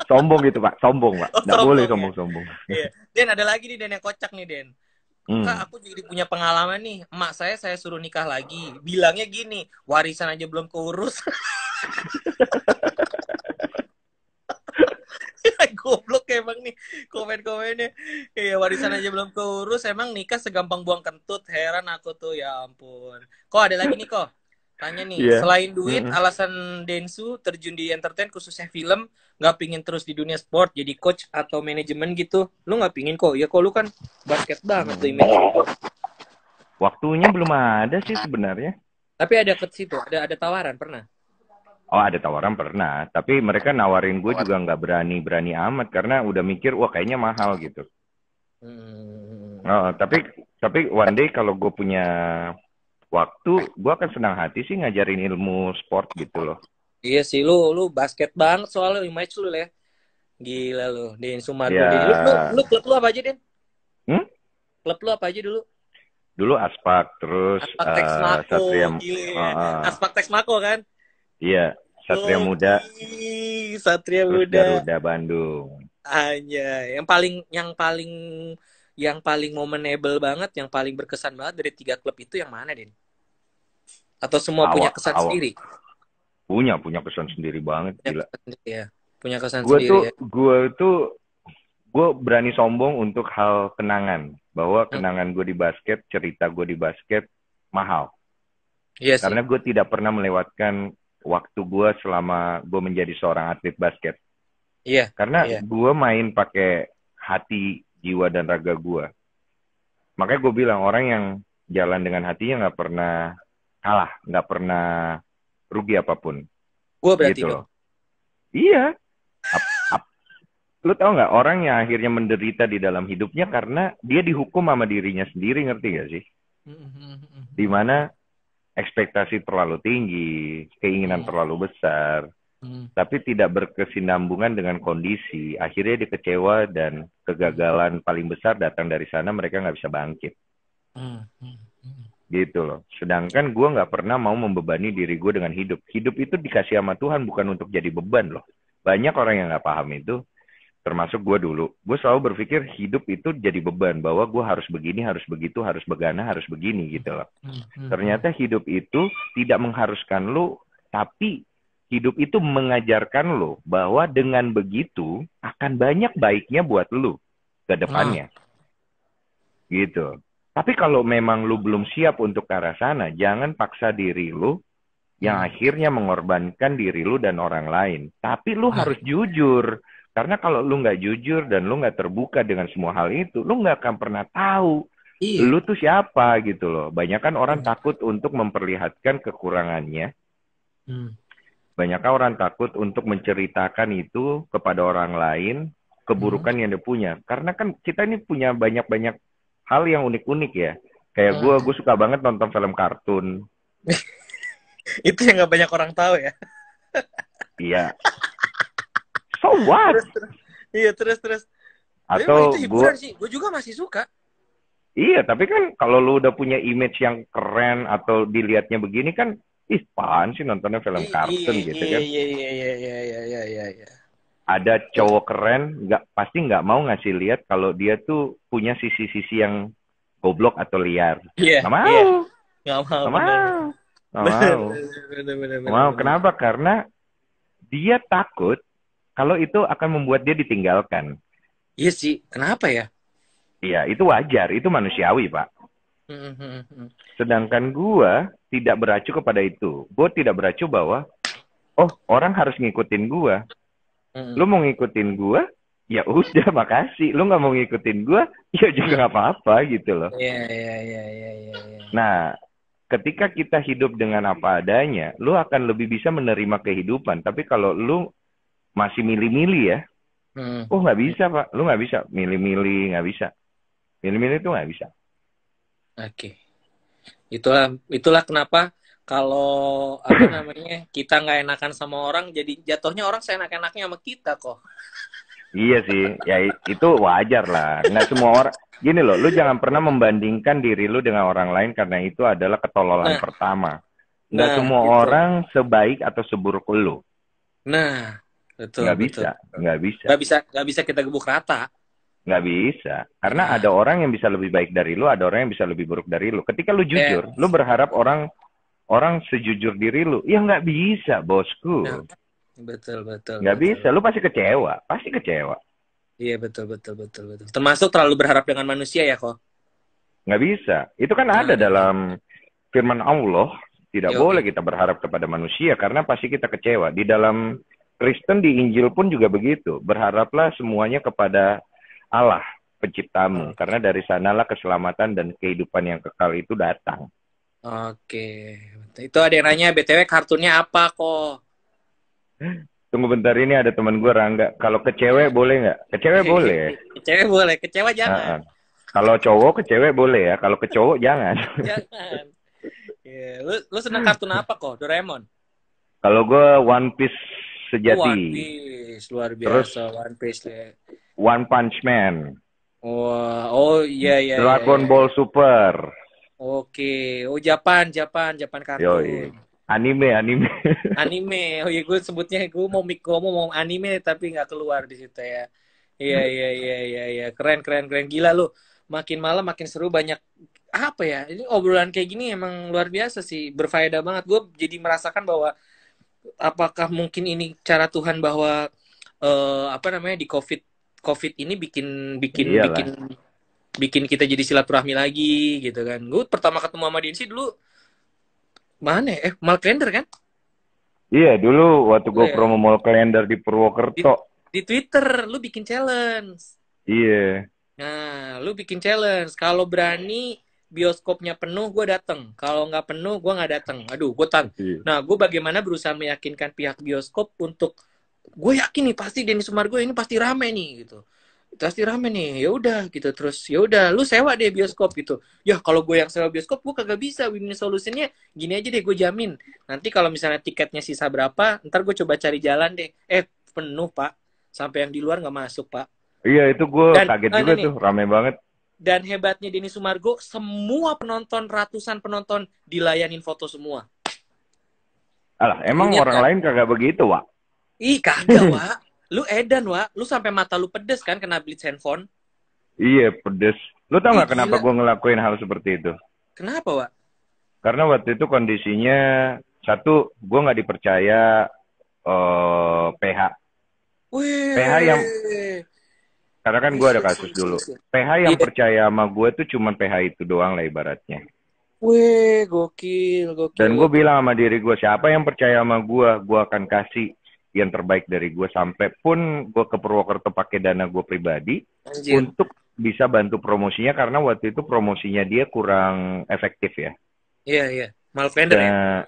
Sombong gitu Pak, sombong Pak. Oh, Nggak boleh sombong ya. sombong-sombong. Iya. Den, ada lagi nih Den yang kocak nih Den. Kak, Hmm. aku jadi punya pengalaman nih. Emak saya suruh nikah lagi. Bilangnya gini, warisan aja belum keurus. Goblok emang nih komen-komennya. Iya, warisan aja belum keurus, emang nikah segampang buang kentut. Heran aku tuh, ya ampun. Kok ada lagi nih kok? Tanya nih, Iya. selain duit, Mm-mm. alasan Densu terjun di entertain khususnya film, nggak pingin terus di dunia sport, jadi coach atau manajemen gitu? Lu nggak pingin kok? Ya kok lu kan basket banget tuh image. Waktunya belum ada sih sebenarnya. Tapi ada ke situ, ada tawaran pernah. Oh, ada tawaran pernah, tapi mereka nawarin gue juga nggak berani-berani amat karena udah mikir, wah kayaknya mahal gitu. Hmm. Oh, tapi one day kalau gue punya waktu, gue akan senang hati sih ngajarin ilmu sport gitu loh. Iya sih, lu basket banget soalnya image lu ya. Gila lu, Den Sumargo. Den. Lu Ya, klub lu apa aja, Den? hmm? Klub lu apa aja dulu? Dulu Aspak, terus Aspak Texmaco, Satria, gile. Aspak Texmaco kan? iya, Satria Muda, Oke, Satria terus Muda. Garuda Bandung. Hanya yang paling momenable banget, yang paling berkesan banget dari 3 klub itu yang mana, Den? Atau semua punya Awak, kesan awak sendiri? punya kesan sendiri banget, Punya gila. kesan sendiri ya. Punya kesan Gue sendiri tuh, ya. gue berani sombong untuk hal kenangan, bahwa Hmm. kenangan gue di basket, cerita gue di basket mahal. Iya sih. Karena gue tidak pernah melewatkan waktu gue selama gue menjadi seorang atlet basket. Iya. Karena Iya. gue main pakai hati, jiwa, dan raga gue. Makanya gue bilang, orang yang jalan dengan hatinya nggak pernah kalah, nggak pernah rugi apapun. Gue berarti Gitu dong. loh. Iya. Ap- ap- Lu tau nggak, orang yang akhirnya menderita di dalam hidupnya karena dia dihukum sama dirinya sendiri, ngerti gak sih? Dimana ekspektasi terlalu tinggi, keinginan terlalu besar, tapi tidak berkesinambungan dengan kondisi. Akhirnya dia kecewa dan kegagalan paling besar datang dari sana, mereka nggak bisa bangkit. Gitu loh. Sedangkan gue nggak pernah mau membebani diri gue dengan hidup. Hidup itu dikasih sama Tuhan, bukan untuk jadi beban loh. Banyak orang yang nggak paham itu, termasuk gue dulu. Gue selalu berpikir hidup itu jadi beban, bahwa gue harus begini, harus begitu, harus begana, harus begini gitu loh. Ternyata hidup itu tidak mengharuskan lo, tapi hidup itu mengajarkan lo bahwa dengan begitu akan banyak baiknya buat lo ke depannya. Gitu. Tapi kalau memang lu belum siap untuk ke arah sana, jangan paksa diri lu yang akhirnya mengorbankan diri lu dan orang lain. Tapi lu harus jujur. Karena kalau lu nggak jujur dan lu nggak terbuka dengan semua hal itu, lu nggak akan pernah tahu lu tuh siapa gitu loh. Banyak kan orang takut untuk memperlihatkan kekurangannya. Banyak orang takut untuk menceritakan itu kepada orang lain, keburukan yang dia punya. Karena kan kita ini punya banyak-banyak hal yang unik-unik ya. Kayak gue suka banget nonton film kartun. Itu yang nggak banyak orang tahu ya. Iya. So what? Iya, terus. Atau itu hiburan sih. Gue juga masih suka. Iya, tapi kan kalau lu udah punya image yang keren atau dilihatnya begini kan, ih, apaan sih nontonnya film kartun gitu kan? Iya. Ada cowok keren, pasti nggak mau ngasih lihat kalau dia tuh punya sisi-sisi yang goblok atau liar. Iya. Nggak mau. Nggak mau. Nggak mau. Nggak mau. Nggak mau. Kenapa? Karena dia takut kalau itu akan membuat dia ditinggalkan. Iya sih. Kenapa ya? Iya, itu wajar. Itu manusiawi, Pak. Sedangkan gua tidak beracu kepada itu. Gua tidak beracu bahwa, oh, orang harus ngikutin gua. Lu mau ngikutin gua, ya udah makasih. Lu nggak mau ngikutin gua, ya juga nggak apa-apa gitu loh. Iya. Nah, ketika kita hidup dengan apa adanya, lu akan lebih bisa menerima kehidupan. Tapi kalau lu masih milih-milih ya, oh nggak bisa, Pak. Lu nggak bisa milih-milih, nggak bisa. Milih-milih itu nggak bisa. Oke. Itulah kenapa kalau apa namanya kita nggak enakan sama orang, jadi jatuhnya orang seenak-enaknya sama kita kok. Iya sih, ya itu wajar lah. Nggak semua orang. Gini loh, lu jangan pernah membandingkan diri lu dengan orang lain karena itu adalah ketololan pertama. Nggak semua orang sebaik atau seburuk lu. Nah, betul. Nggak bisa kita gebuk rata. Nggak bisa. Karena ada orang yang bisa lebih baik dari lu, ada orang yang bisa lebih buruk dari lu. Ketika lu jujur, lu berharap orang sejujur diri lu. Ya nggak bisa, bosku. Nah, betul. Nggak bisa. Lu pasti kecewa. Iya, betul. Termasuk terlalu berharap dengan manusia ya, kok? Nggak bisa. Itu kan ada dalam firman Allah. Tidak boleh kita berharap kepada manusia karena pasti kita kecewa. Di dalam Kristen, di Injil pun juga begitu. Berharaplah semuanya kepada Allah penciptamu, karena dari sanalah keselamatan dan kehidupan yang kekal itu datang. Oke. Itu ada yang nanya, BTW kartunnya apa kok? Tunggu bentar, ini ada teman gue Rangga. Kalau ke cewek boleh nggak? Ke cewek boleh. Ke cewek boleh, ke cewek jangan. Kalau cowok ke cewek boleh ya, kalau ke cowok jangan. Jangan. Lu seneng kartun apa kok? Doraemon? Kalau gue One Piece sejati. One Piece, luar biasa. Terus, One Piece ya. One Punch Man. Iya. Dragon Ball Super. Oke. Japan kartun. Yoi. Anime. Oh iya, gue sebutnya gue mau anime tapi nggak keluar di situ ya. Iya. Keren. Gila lu. Makin malam makin seru, banyak apa ya? Ini obrolan kayak gini emang luar biasa sih, berfaedah banget. Gue jadi merasakan bahwa apakah mungkin ini cara Tuhan bahwa di COVID ini bikin kita jadi silaturahmi lagi gitu kan. Gue pertama ketemu sama Dinsi dulu mana ya? Mall Kalender kan? Iya, dulu waktu gue promo Mall Kalender di Purwokerto. Di Twitter lu bikin challenge. Iya. Nah, lu bikin challenge. Kalau berani bioskopnya penuh, gue dateng. Kalau nggak penuh, gue nggak dateng. Aduh, gue Nah, gue bagaimana berusaha meyakinkan pihak bioskop untuk gue yakin nih pasti Denny Sumargo ini pasti rame nih gitu. Pasti rame nih. Ya udah gitu, terus ya udah lu sewa deh bioskop gitu. Ya kalau gue yang sewa bioskop gue kagak bisa. Win solutionnya gini aja deh, gue jamin. Nanti kalau misalnya tiketnya sisa berapa, ntar gue coba cari jalan deh. Penuh Pak. Sampai yang di luar nggak masuk Pak. Iya, itu gue kaget juga tuh, rame banget. Dan hebatnya Denny Sumargo, semua penonton, ratusan penonton dilayanin foto semua. Alah, emang orang lain kagak begitu, Wak? Ih, kagak, Wak. Lu edan, Wak. Lu sampai mata lu pedes kan kena blitz handphone? Iya, pedes. Lu tau nggak kenapa gue ngelakuin hal seperti itu? Kenapa, Wak? Karena waktu itu kondisinya, satu, gue nggak dipercaya PH. Wih. PH yang... Karena kan gue ada kasus dulu. PH yang percaya sama gue tuh cuma PH itu doang lah ibaratnya. Wih, gokil. Dan gue bilang sama diri gue, siapa yang percaya sama gue akan kasih yang terbaik dari gue. Sampai pun gue ke Purwokerto pakai dana gue pribadi. Anjir. Untuk bisa bantu promosinya. Karena waktu itu promosinya dia kurang efektif ya. Iya. Mal vendor ya?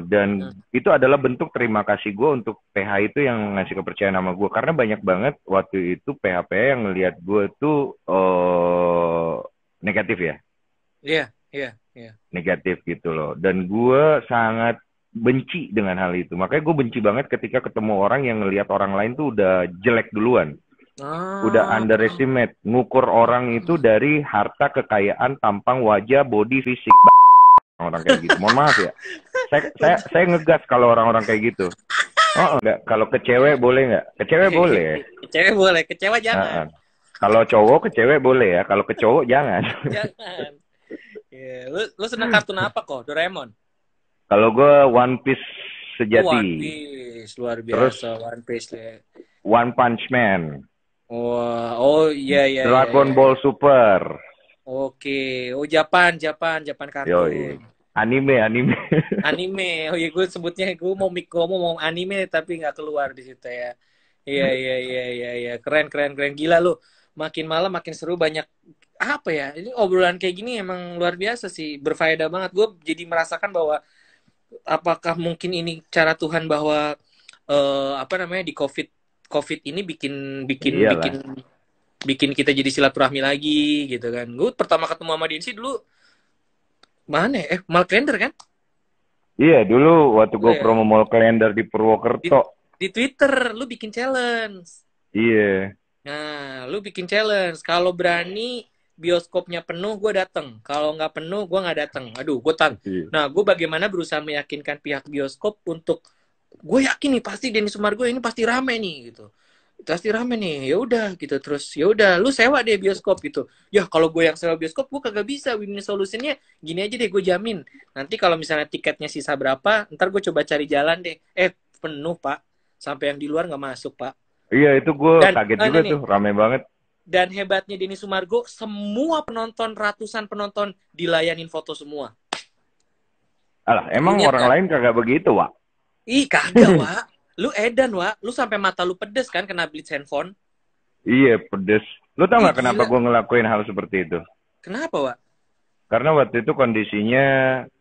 Dan itu adalah bentuk terima kasih gue untuk PH itu yang ngasih kepercayaan sama gue. Karena banyak banget waktu itu PH-PH yang ngelihat gue tuh negatif ya. Iya. Negatif gitu loh. Dan gue sangat benci dengan hal itu. Makanya gue benci banget ketika ketemu orang yang ngelihat orang lain tuh udah jelek duluan. Udah Ah, underestimate. Ngukur orang itu dari harta, kekayaan, tampang, wajah, body, fisik. Orang kayak gitu. Mohon maaf ya. Saya ngegas kalau orang-orang kayak gitu. Enggak. Kalau ke cewek boleh nggak? Ke cewek boleh. ke cewek boleh, ke cewek jangan. Kalau cowok ke cewek boleh ya. Kalau ke cowok jangan. Jangan. Lu seneng kartun apa kok? Doraemon. Kalau gue One Piece sejati. One Piece luar Terus biasa. One Piece ya. One Punch Man. Oh iya. Dragon Ball Super. Oke. Oh Japan kartun. Yoi. Anime. Anime. Oh iya gue sebutnya gue mau anime tapi nggak keluar di situ ya. Iya. Keren. Gila lu. Makin malam makin seru, banyak apa ya? Ini obrolan kayak gini emang luar biasa sih, berfaedah banget. Gue jadi merasakan bahwa apakah mungkin ini cara Tuhan bahwa apa namanya di COVID ini Iyalah. bikin kita jadi silaturahmi lagi gitu kan. Gue pertama ketemu sama Dinsi dulu mana ya? Mal Kalender kan? Iya, dulu waktu gue Iya. promo mall kalender di Purwokerto. Di Twitter lu bikin challenge. Iya. Nah, lu bikin challenge. Kalau berani bioskopnya penuh, gue dateng. Kalau nggak penuh, gue nggak dateng. Aduh, Iya. Nah, gue bagaimana berusaha meyakinkan pihak bioskop untuk gue yakin nih pasti Denny Sumargo ini pasti rame nih gitu. Pasti rame nih. Ya udah gitu terus. Ya udah, lu sewa deh bioskop gitu. Ya kalau gue yang sewa bioskop, gue kagak bisa. Win-win solutionnya gini aja deh, gue jamin. Nanti kalau misalnya tiketnya sisa berapa, ntar gue coba cari jalan deh. Penuh pak. Sampai yang di luar nggak masuk pak. Iya, itu gue Dan kaget juga nih, tuh, rame banget. dan hebatnya Denny Sumargo, semua penonton, ratusan penonton dilayanin foto semua. Alah, Lu emang lihat orang kan? lain kagak begitu, Wak? Ih, kagak, Wak. Lu edan, Wak. Lu sampai mata lu pedes kan kena blitz handphone. Iya, pedes. Lu tau Ih, nggak kenapa gila. gue ngelakuin hal seperti itu? Kenapa, Wak? Karena waktu itu kondisinya,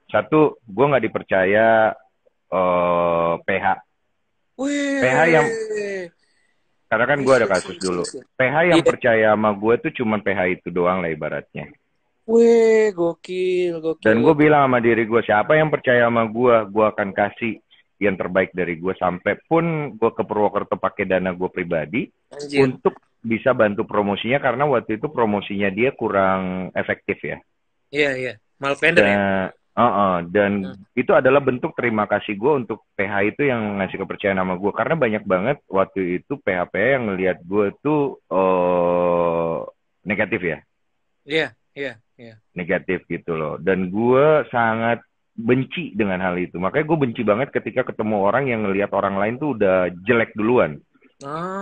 satu, gue nggak dipercaya PH. PH yang, Wih. karena kan gue ada kasus dulu. PH yang Iya. percaya sama gue tuh cuman PH itu doang lah ibaratnya. Wih, gokil. Dan gue bilang sama diri gue, siapa yang percaya sama gue akan kasih yang terbaik dari gue. Sampai pun gue ke Purwokerto pakai dana gue pribadi. Anjir. Untuk bisa bantu promosinya, karena waktu itu promosinya dia kurang efektif ya. Iya. Mal vendor ya? Dan itu adalah bentuk terima kasih gue untuk PH itu yang ngasih kepercayaan sama gue. Karena banyak banget waktu itu PH-PH yang ngelihat gue tuh negatif ya. Iya. Negatif gitu loh. Dan gue sangat benci dengan hal itu. Makanya gue benci banget ketika ketemu orang yang ngelihat orang lain tuh udah jelek duluan.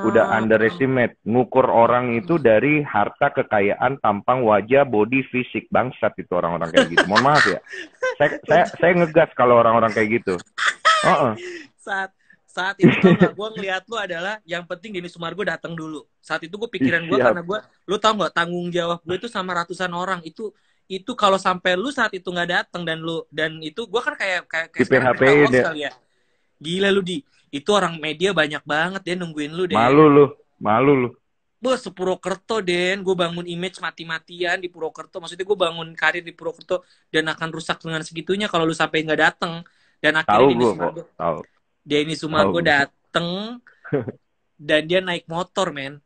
Udah underestimate. Ngukur orang itu dari harta, kekayaan, tampang, wajah, body, fisik. Bangsat itu orang-orang kayak gitu. Mohon maaf ya. Saya ngegas kalau orang-orang kayak gitu. Saat itu tau gak, gue ngeliat lu adalah yang penting Denny Sumargo datang dulu. Saat itu gue pikiran gue karena lu tau gak tanggung jawab gue itu sama ratusan orang itu kalau sampai lu saat itu nggak datang dan itu gue kan kayak di sekarang PHP host kali ya. Gila lu itu orang media banyak banget dia nungguin lu deh. Malu lu. Bos, Purwokerto, Den. Gue bangun image mati-matian di Purwokerto. Maksudnya gue bangun karir di Purwokerto dan akan rusak dengan segitunya kalau lu sampai nggak datang. Dan akhirnya Denny Sumargo dateng dan dia naik motor, men.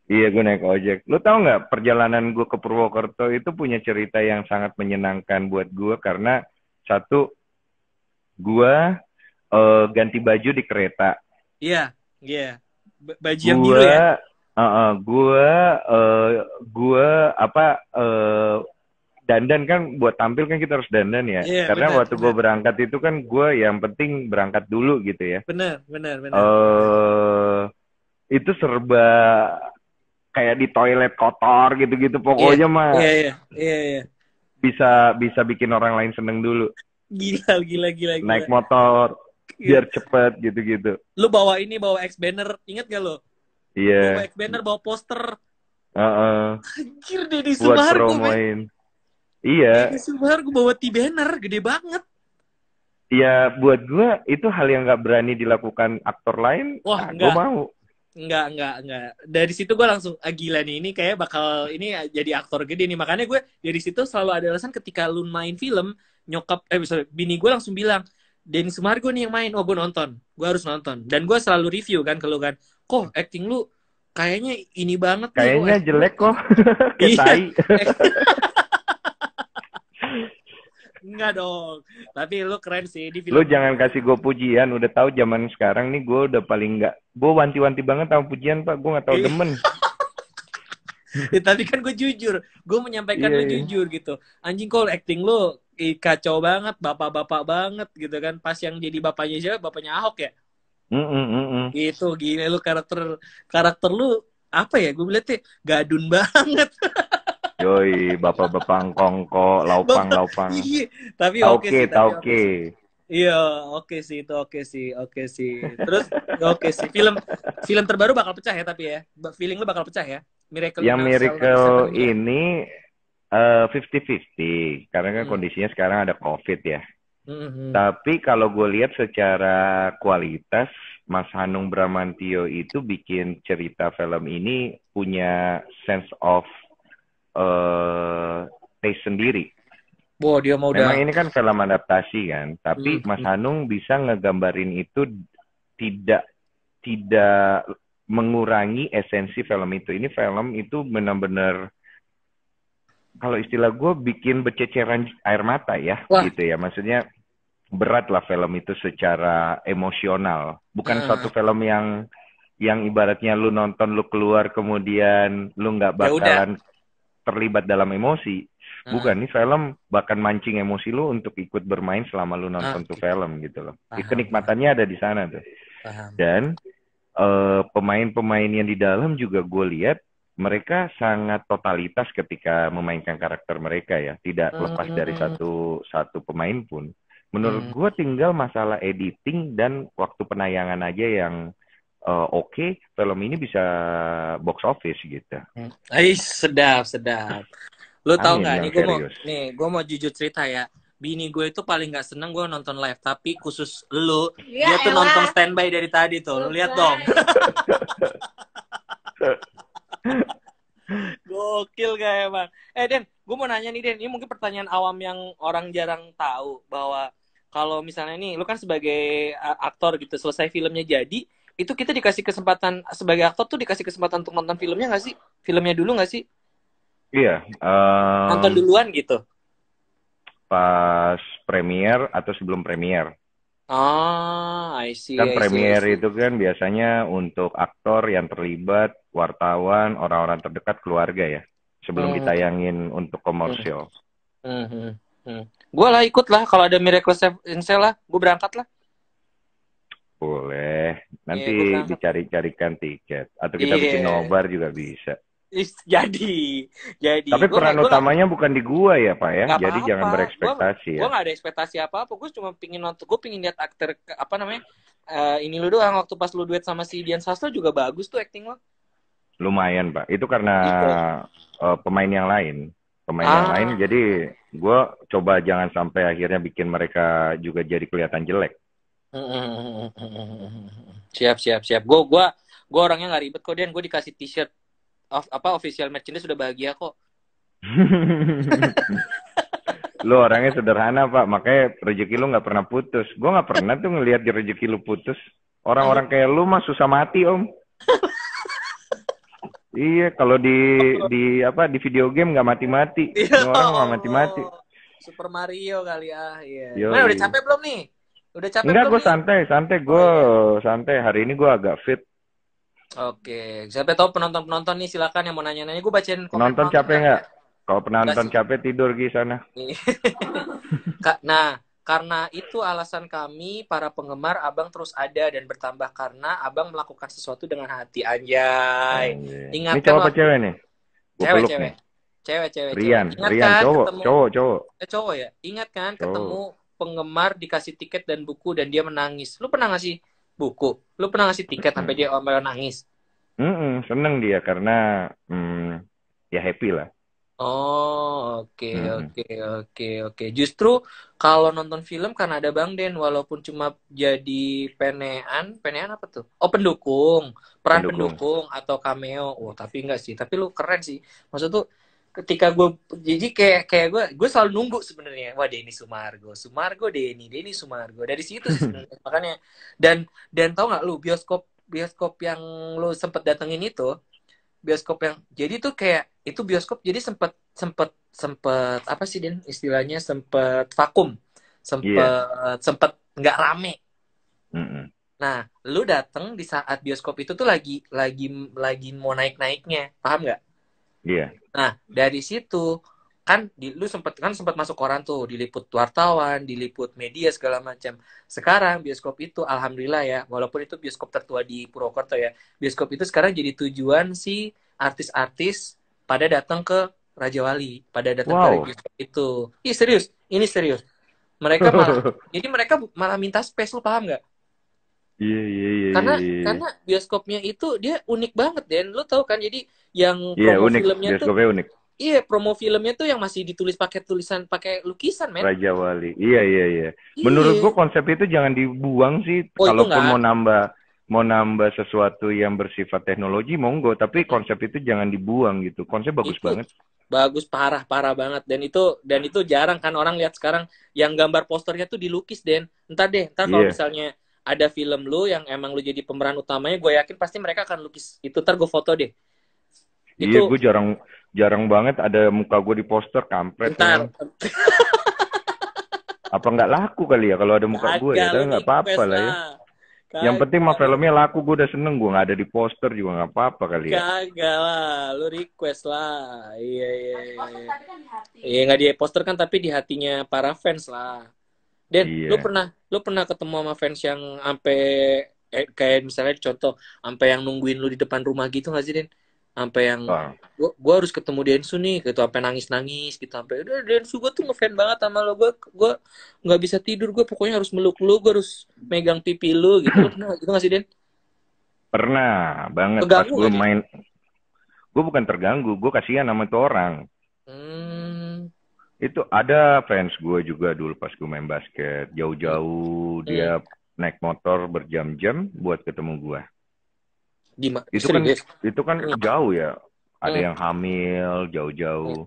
Iya, gue naik ojek. Lu tau nggak, perjalanan gue ke Purwokerto itu punya cerita yang sangat menyenangkan buat gue. Karena satu, gue ganti baju di kereta. Iya. Baju yang biru ya? Dandan kan, buat tampil kan kita harus dandan ya. Yeah, karena bener. Gue berangkat itu kan gue yang penting berangkat dulu gitu ya. Bener. Itu serba kayak di toilet kotor gitu-gitu pokoknya mah. Iya. Bisa bikin orang lain seneng dulu. Gila. Naik motor biar cepet gitu-gitu. Lu bawa X banner, inget gak lo? Iya. Bawa X banner, bawa poster. Anjir, Denny Sumargo, promoin. Iya. Denny Sumargo bawa T-banner, gede banget. Ya buat gue itu hal yang nggak berani dilakukan aktor lain. Wah, Nah, gue enggak. mau. Enggak. Dari situ gue langsung, gila nih, ini kayak bakal, ini jadi aktor gede nih. Makanya gue dari situ selalu ada alasan ketika lu main film, sorry, bini gue langsung bilang, Denny Sumargo nih yang main, oh gue nonton. Gue harus nonton. Dan gue selalu review kan, kalau kan, kok acting lu kayaknya ini banget nih, oh Kayaknya acting lu. jelek kok. Kayak Iya, tai. enggak dong. Tapi lu keren sih di Lu film. jangan kasih gue pujian. Udah tahu zaman sekarang nih gue udah paling nggak. Gue wanti-wanti banget sama pujian pak. Gue nggak tahu demen. Ya, tapi kan gue jujur, gue menyampaikan Iya, lu iya. jujur gitu. Anjing kok acting lu kacau banget, bapak-bapak banget gitu kan. Pas yang jadi bapaknya siapa? Bapaknya Ahok ya. Gitu, gini lu karakter karakter lu apa ya? Gue bilang tuh gadun banget. Yoi, bapak-bapak kongko, laupang, Bapak, laupang. iya. Tapi oke Tauke, sih, tapi oke tauke. sih. Iya, oke sih itu oke sih. Terus oke sih film film terbaru bakal pecah ya tapi ya. Feeling lu bakal pecah ya. Miracle in Yang Cell number Miracle 7 ini ya. ini 50-50. Karena kan Hmm. kondisinya sekarang ada COVID ya. Hmm. Tapi kalau gue lihat secara kualitas, Mas Hanung Bramantyo itu bikin cerita film ini punya sense of taste sendiri. Wow, dia mau Memang udah. ini kan film adaptasi kan, tapi Mas Hmm. Hanung bisa ngegambarin itu tidak tidak mengurangi esensi film itu. Ini film itu benar-benar kalau istilah gue bikin bececeran air mata ya, Wah, gitu ya. Maksudnya berat lah film itu secara emosional. Bukan nah, suatu film yang ibaratnya lu nonton lu keluar kemudian lu nggak ya udah. bakalan terlibat dalam emosi. Nah, Bukan, nih film bahkan mancing emosi lu untuk ikut bermain selama lu nonton tuh oke. film gitu loh. Paham. Kenikmatannya ada di sana tuh. Paham. Dan pemain-pemain yang di dalam juga gue lihat mereka sangat totalitas ketika memainkan karakter mereka ya, tidak lepas dari Hmm. satu satu pemain pun. Menurut Hmm. gue tinggal masalah editing dan waktu penayangan aja yang oke, film ini bisa box office gitu. Sedap. Lu tahu Amin nggak? yang serius. Gue mau jujur cerita ya. Bini gue itu paling nggak seneng gue nonton live, tapi khusus lu, Ya dia tuh nonton elah, standby dari tadi tuh. Lu lihat dong. lebay. Gokil gak emang? Den, gue mau nanya nih Den, ini mungkin pertanyaan awam yang orang jarang tahu bahwa kalau misalnya nih, lu kan sebagai aktor gitu, selesai filmnya jadi, itu kita dikasih kesempatan sebagai aktor tuh dikasih kesempatan untuk nonton filmnya nggak sih? Filmnya dulu nggak sih? Iya, Nonton duluan gitu. pas premier atau sebelum premier. Ah, Kan I premier see. itu kan biasanya untuk aktor yang terlibat, wartawan, orang-orang terdekat keluarga ya. Sebelum Hmm, ditayangin untuk hmm, komersial. hmm. Gue lah ikut lah kalau ada Miracle in Cell lah, gue berangkat lah. Boleh. Iya, Nanti gue berangkat. dicari-carikan tiket. Atau kita bikin Iya, nobar juga bisa. jadi, Tapi peran gue nggak utamanya bukan di gua ya, Pak ya. nggak Jadi jangan apa-apa. berekspektasi Gue ya. nggak ada ekspektasi apa-apa. Gue cuma pingin nonton, gue pingin lihat aktor apa namanya. Ini lu doang waktu pas lu duet sama si Dian Sastro juga bagus tuh acting lo. Lumayan, Pak. Itu karena Iya. pemain yang lain. Pemain yang lain, Ah, jadi gua coba jangan sampai akhirnya bikin mereka juga jadi kelihatan jelek. siap. Gue orangnya nggak ribet kok Dan. Gue dikasih t-shirt apa official merchandise sudah bahagia kok. Lu orangnya sederhana, Pak. Makanya rezeki lu nggak pernah putus. Gue nggak pernah tuh ngelihat rezeki lu putus. Ah, Orang-orang kayak lu mah susah mati, Om. Iya, kalau di video game nggak mati-mati. ya Ini orang nggak mati-mati. Allah. Super Mario kali ah. Iya. Gimana udah Yoi. capek belum nih? Udah capek Enggak, belum gue nih? santai, santai. Oh Gue iya. santai. Hari ini gue agak fit. Oke. Siapa tahu penonton-penonton nih silakan yang mau nanya-nanya. Gue bacain komen Penonton penonton capek kali nggak? ya. Kalau Enggak penonton sih. capek tidur di sana. Nih. Nah, karena itu alasan kami para penggemar Abang terus ada dan bertambah karena Abang melakukan sesuatu dengan hati anjay. Anjir. Ini Ingatkan cowok apa waktu cewek nih? Gue peluk cewek-cewek. nih. Cewek-cewek. Rian, Rian Ingatkan cowok, ketemu cowok, cowok, cowok ya. Ingatkan cowok. ketemu penggemar dikasih tiket dan buku dan dia menangis. Lu pernah ngasih buku? Lu pernah ngasih tiket sampai dia omel nangis? Seneng dia karena ya happy lah. Oh, oke, Mm-mm. oke, oke, oke. Justru kalau nonton film kan ada Bang Den, walaupun cuma jadi penean apa tuh? Oh, pendukung, peran Pendukung. pendukung atau cameo. Oh, tapi enggak sih. Tapi lu keren sih. Maksud tuh ketika gue jadi kayak gue selalu nunggu sebenarnya. Wah, Denny Sumargo, Sumargo Denny Sumargo. Dari situ sih sebenarnya. Makanya dan tau nggak lu bioskop bioskop yang lu sempet datengin itu bioskop yang jadi tuh kayak itu bioskop jadi sempet sempet sempet apa sih Den istilahnya sempet vakum Iya. sempet sempet nggak rame. Mm-mm. Nah, lu dateng di saat bioskop itu tuh lagi mau naik-naiknya, paham nggak? Iya. Nah, dari situ kan lu sempat masuk koran tuh, diliput wartawan, diliput media segala macam. Sekarang bioskop itu alhamdulillah ya, walaupun itu bioskop tertua di Purwokerto ya. Bioskop itu sekarang jadi tujuan si artis-artis pada datang ke Raja Wali, pada datang ke Wow. bioskop itu. Ih, serius, ini serius. Mereka malah jadi mereka malah minta space lu paham nggak? Iya, iya, iya, Karena iya, iya. bioskopnya itu dia unik banget Dan. Lu tahu kan jadi yang Iya, promo unik. filmnya tuh Bioskopnya unik. iya, promo filmnya tuh yang masih ditulis pakai tulisan, pakai lukisan, men. Raja Wali. Iya, iya, iya. Menurut gua Iya. konsep itu jangan dibuang sih. Oh, itu Kalaupun enggak. mau nambah sesuatu yang bersifat teknologi, monggo. Tapi konsep itu jangan dibuang gitu. Konsep bagus Itu banget. bagus parah-parah banget dan itu jarang kan orang lihat sekarang yang gambar posternya tuh dilukis, Den. Ntar kalau Iya. misalnya ada film lu yang emang lu jadi pemeran utamanya, gue yakin pasti mereka akan lukis itu. Ntar gue foto deh. Iya, Itu gue jarang jarang banget ada muka gue di poster, kampret ntar memang. Apa nggak laku kali ya kalau ada muka gue ya? kagak lu Tapi nggak apa-apa request lah ya. lah. Yang penting mah Kagak. filmnya laku, gue udah seneng. Gue nggak ada di poster juga nggak apa-apa kali ya. Kagak lah, lu request lah. Iya, iya, iya. Iya, nggak di poster kan, tapi di hatinya para fans lah. Den, Iya. lu pernah ketemu sama fans yang sampai kayak misalnya contoh, sampai yang nungguin lu di depan rumah gitu nggak sih, Den? Sampai yang Wah, gua harus ketemu Densu nih, gitu, sampai nangis-nangis gitu, sampai udah Densu gua tuh ngefan banget sama lo, gua nggak bisa tidur, gua pokoknya harus meluk lu, gua harus megang pipi lu gitu. Lu pernah gitu nggak sih, Den? pernah banget pas Keganggu gue nggak, Den? main. Gue bukan terganggu, gue kasihan sama tuh orang. Hmm. Itu ada fans gue juga dulu pas gue main basket. Hmm. Jauh-jauh Hmm. dia naik motor berjam-jam buat ketemu gue. Itu kan Serius? itu kan Hmm. jauh ya. Ada Hmm. yang hamil Hmm. jauh-jauh.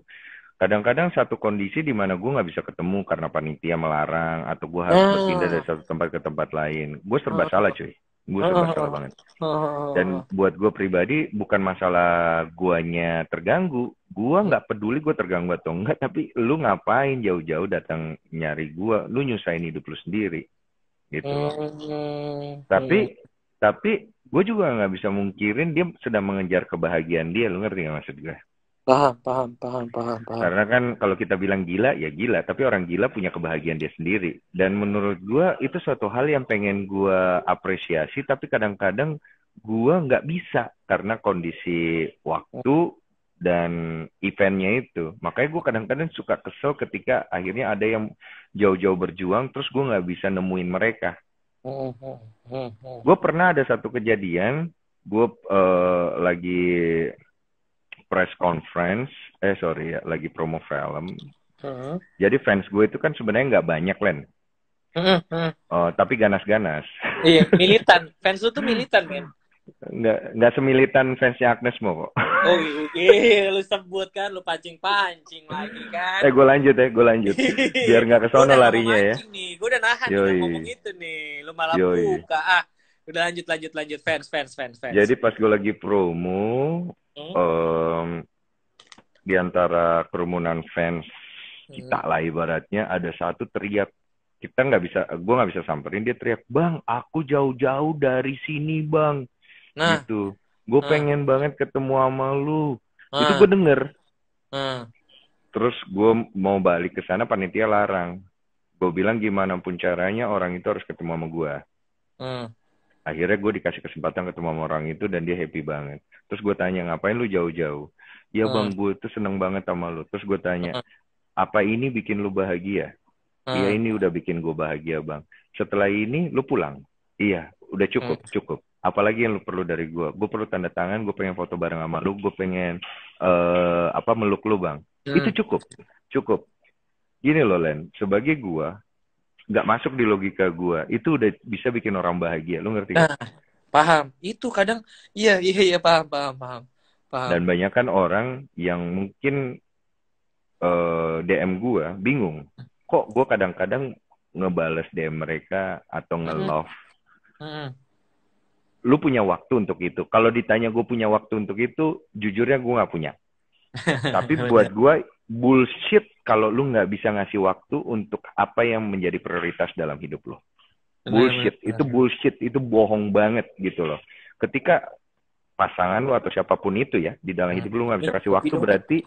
Kadang-kadang satu kondisi di mana gue nggak bisa ketemu karena panitia melarang atau gue harus berpindah dari Ah. satu tempat ke tempat lain. Gue serba Ah. salah cuy. Gue serba salah Ah. banget. Dan Ah. buat gue pribadi bukan masalah guanya terganggu. Gue Ah. nggak peduli gue terganggu atau enggak. Tapi lu ngapain jauh-jauh datang nyari gue? Lu nyusahin hidup lu sendiri gitu loh. Hmm, hmm. Tapi gue juga nggak bisa mungkirin dia sedang mengejar kebahagiaan dia. Lu ngerti nggak maksud gue? Paham, paham, paham, paham, paham. Karena kan kalau kita bilang gila, ya gila. Tapi orang gila punya kebahagiaan dia sendiri. Dan menurut gue itu suatu hal yang pengen gue apresiasi. Tapi kadang-kadang gue nggak bisa. Karena kondisi waktu dan eventnya itu. Makanya gue kadang-kadang suka kesel ketika akhirnya ada yang jauh-jauh berjuang. Terus gue nggak bisa nemuin mereka. Hmm, hmm, hmm, hmm. Gue pernah ada satu kejadian. Gue lagi press conference. Sorry ya. Lagi promo film. Hmm, Jadi fans gue itu kan sebenarnya nggak banyak, Len. hmm, hmm. Tapi ganas-ganas. Iya, militan. Fans lu tuh militan, men. Nggak semilitan fansnya Agnes Mo kok. Oh iya, lu sebut kan, lu pancing-pancing lagi kan. Gue lanjut. Biar nggak ke Gue sono udah gak mau larinya ya. mancing nih, gue udah nahan nih gak ngomong Yoi, itu nih. Lu malah yoi. buka. Ah, udah lanjut, lanjut, lanjut. Fans, fans, fans, fans. Jadi pas gue lagi promo, Hmm, um, di antara kerumunan fans hmm. kita lah ibaratnya, ada satu teriak. Gue nggak bisa samperin, dia teriak, "Bang, aku jauh-jauh dari sini, Bang." Nah, Gitu. Gue nah, pengen banget ketemu sama lu. Itu gue nah, denger. nah. Terus gue mau balik ke sana, panitia larang. Gue bilang gimana pun caranya orang itu harus ketemu sama gue. Hmm, Akhirnya gue dikasih kesempatan ketemu sama orang itu dan dia happy banget. Terus gue tanya, ngapain lu jauh-jauh? Ya hmm, bang, gue tuh seneng banget sama lu. Terus gue tanya, hmm, apa ini bikin lu bahagia? Iya, hmm, ini udah bikin gue bahagia bang. Setelah ini lu pulang? Iya, udah hmm. cukup, cukup. Apalagi yang lu perlu dari gue? Gue perlu tanda tangan, gue pengen foto bareng sama lu, gue pengen meluk lu bang. Itu cukup. Cukup. Gini loh, Len. Sebagai gua, nggak masuk di logika gua, itu udah bisa bikin orang bahagia. Lu ngerti gak? Nah, paham. Itu kadang, iya, iya, iya, paham, paham, paham. Paham. Dan banyak kan orang yang mungkin DM gua bingung. Kok gua kadang-kadang ngebales DM mereka atau Mm-mm. nge-love. Mm-mm. Lu punya waktu untuk itu. Kalau ditanya gue punya waktu untuk itu, jujurnya gue nggak punya. Tapi buat Bener. gue bullshit kalau lu nggak bisa ngasih waktu untuk apa yang menjadi prioritas dalam hidup lu. Bener, bener, Bullshit, itu bener. bullshit, itu bohong banget gitu loh. Ketika pasangan lu atau siapapun itu ya di dalam hidup lu nggak Ini bisa kasih kopi waktu, dong, berarti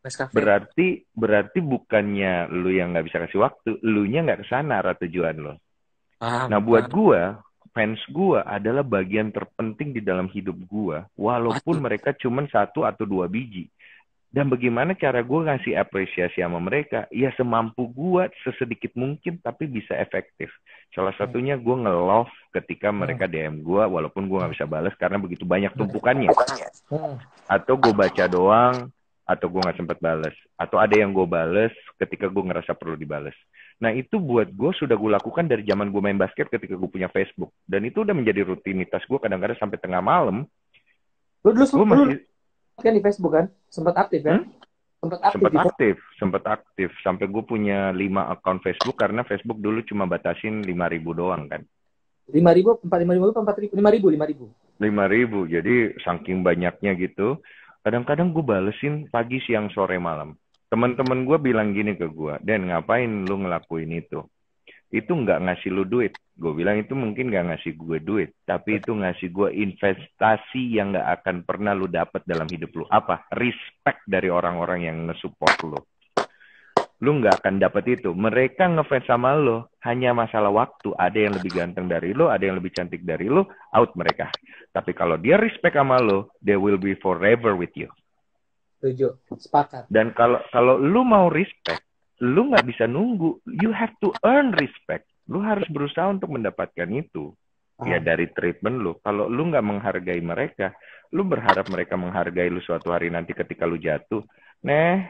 Nescafe. berarti berarti bukannya lu yang nggak bisa kasih waktu, lu nya nggak kesana arah tujuan lo. Nah, Paham, buat paham. gua, fans gua adalah bagian terpenting di dalam hidup gua, walaupun Pasti. mereka cuma satu atau dua biji. Dan bagaimana cara gua ngasih apresiasi sama mereka? Ya semampu gua, sesedikit mungkin, tapi bisa efektif. Salah Hmm, satunya gua nge-love ketika hmm, mereka DM gua, walaupun gua nggak bisa balas karena begitu banyak tumpukannya. hmm. Atau gue baca doang, atau gue nggak sempet bales. Atau ada yang gue bales ketika gue ngerasa perlu dibales. Nah itu buat gue sudah gue lakukan dari zaman gue main basket ketika gue punya Facebook. Dan itu udah menjadi rutinitas gue kadang-kadang sampai tengah malam. Gue Lu masih kan di Facebook kan? Sempat aktif kan? hmm, Sempat aktif sempat di Facebook. aktif, sempat aktif. Sampai gue punya 5 akun Facebook karena Facebook dulu cuma batasin 5.000 doang kan. 5.000, 4.000, 4.000, 5.000, 5.000. 5.000, jadi saking banyaknya gitu. Kadang-kadang gue balesin pagi, siang, sore, malam. Teman-teman gue bilang gini ke gue, Dan ngapain lu ngelakuin itu? Itu nggak ngasih lu duit. Gue bilang itu mungkin nggak ngasih gue duit, tapi itu ngasih gue investasi yang nggak akan pernah lu dapat dalam hidup lu. Apa? Respect dari orang-orang yang nge-support lu. Lu nggak akan dapat itu. Mereka ngefans sama lo hanya masalah waktu. Ada yang lebih ganteng dari lo, ada yang lebih cantik dari lo, out mereka. Tapi kalau dia respect sama lo, they will be forever with you. Setuju. Sepakat. Dan kalau kalau lu mau respect, lu nggak bisa nunggu. You have to earn respect. Lu harus berusaha untuk mendapatkan itu. Ya Paham. dari treatment lu. Kalau lu nggak menghargai mereka, lu berharap mereka menghargai lu suatu hari nanti ketika lu jatuh. Nah,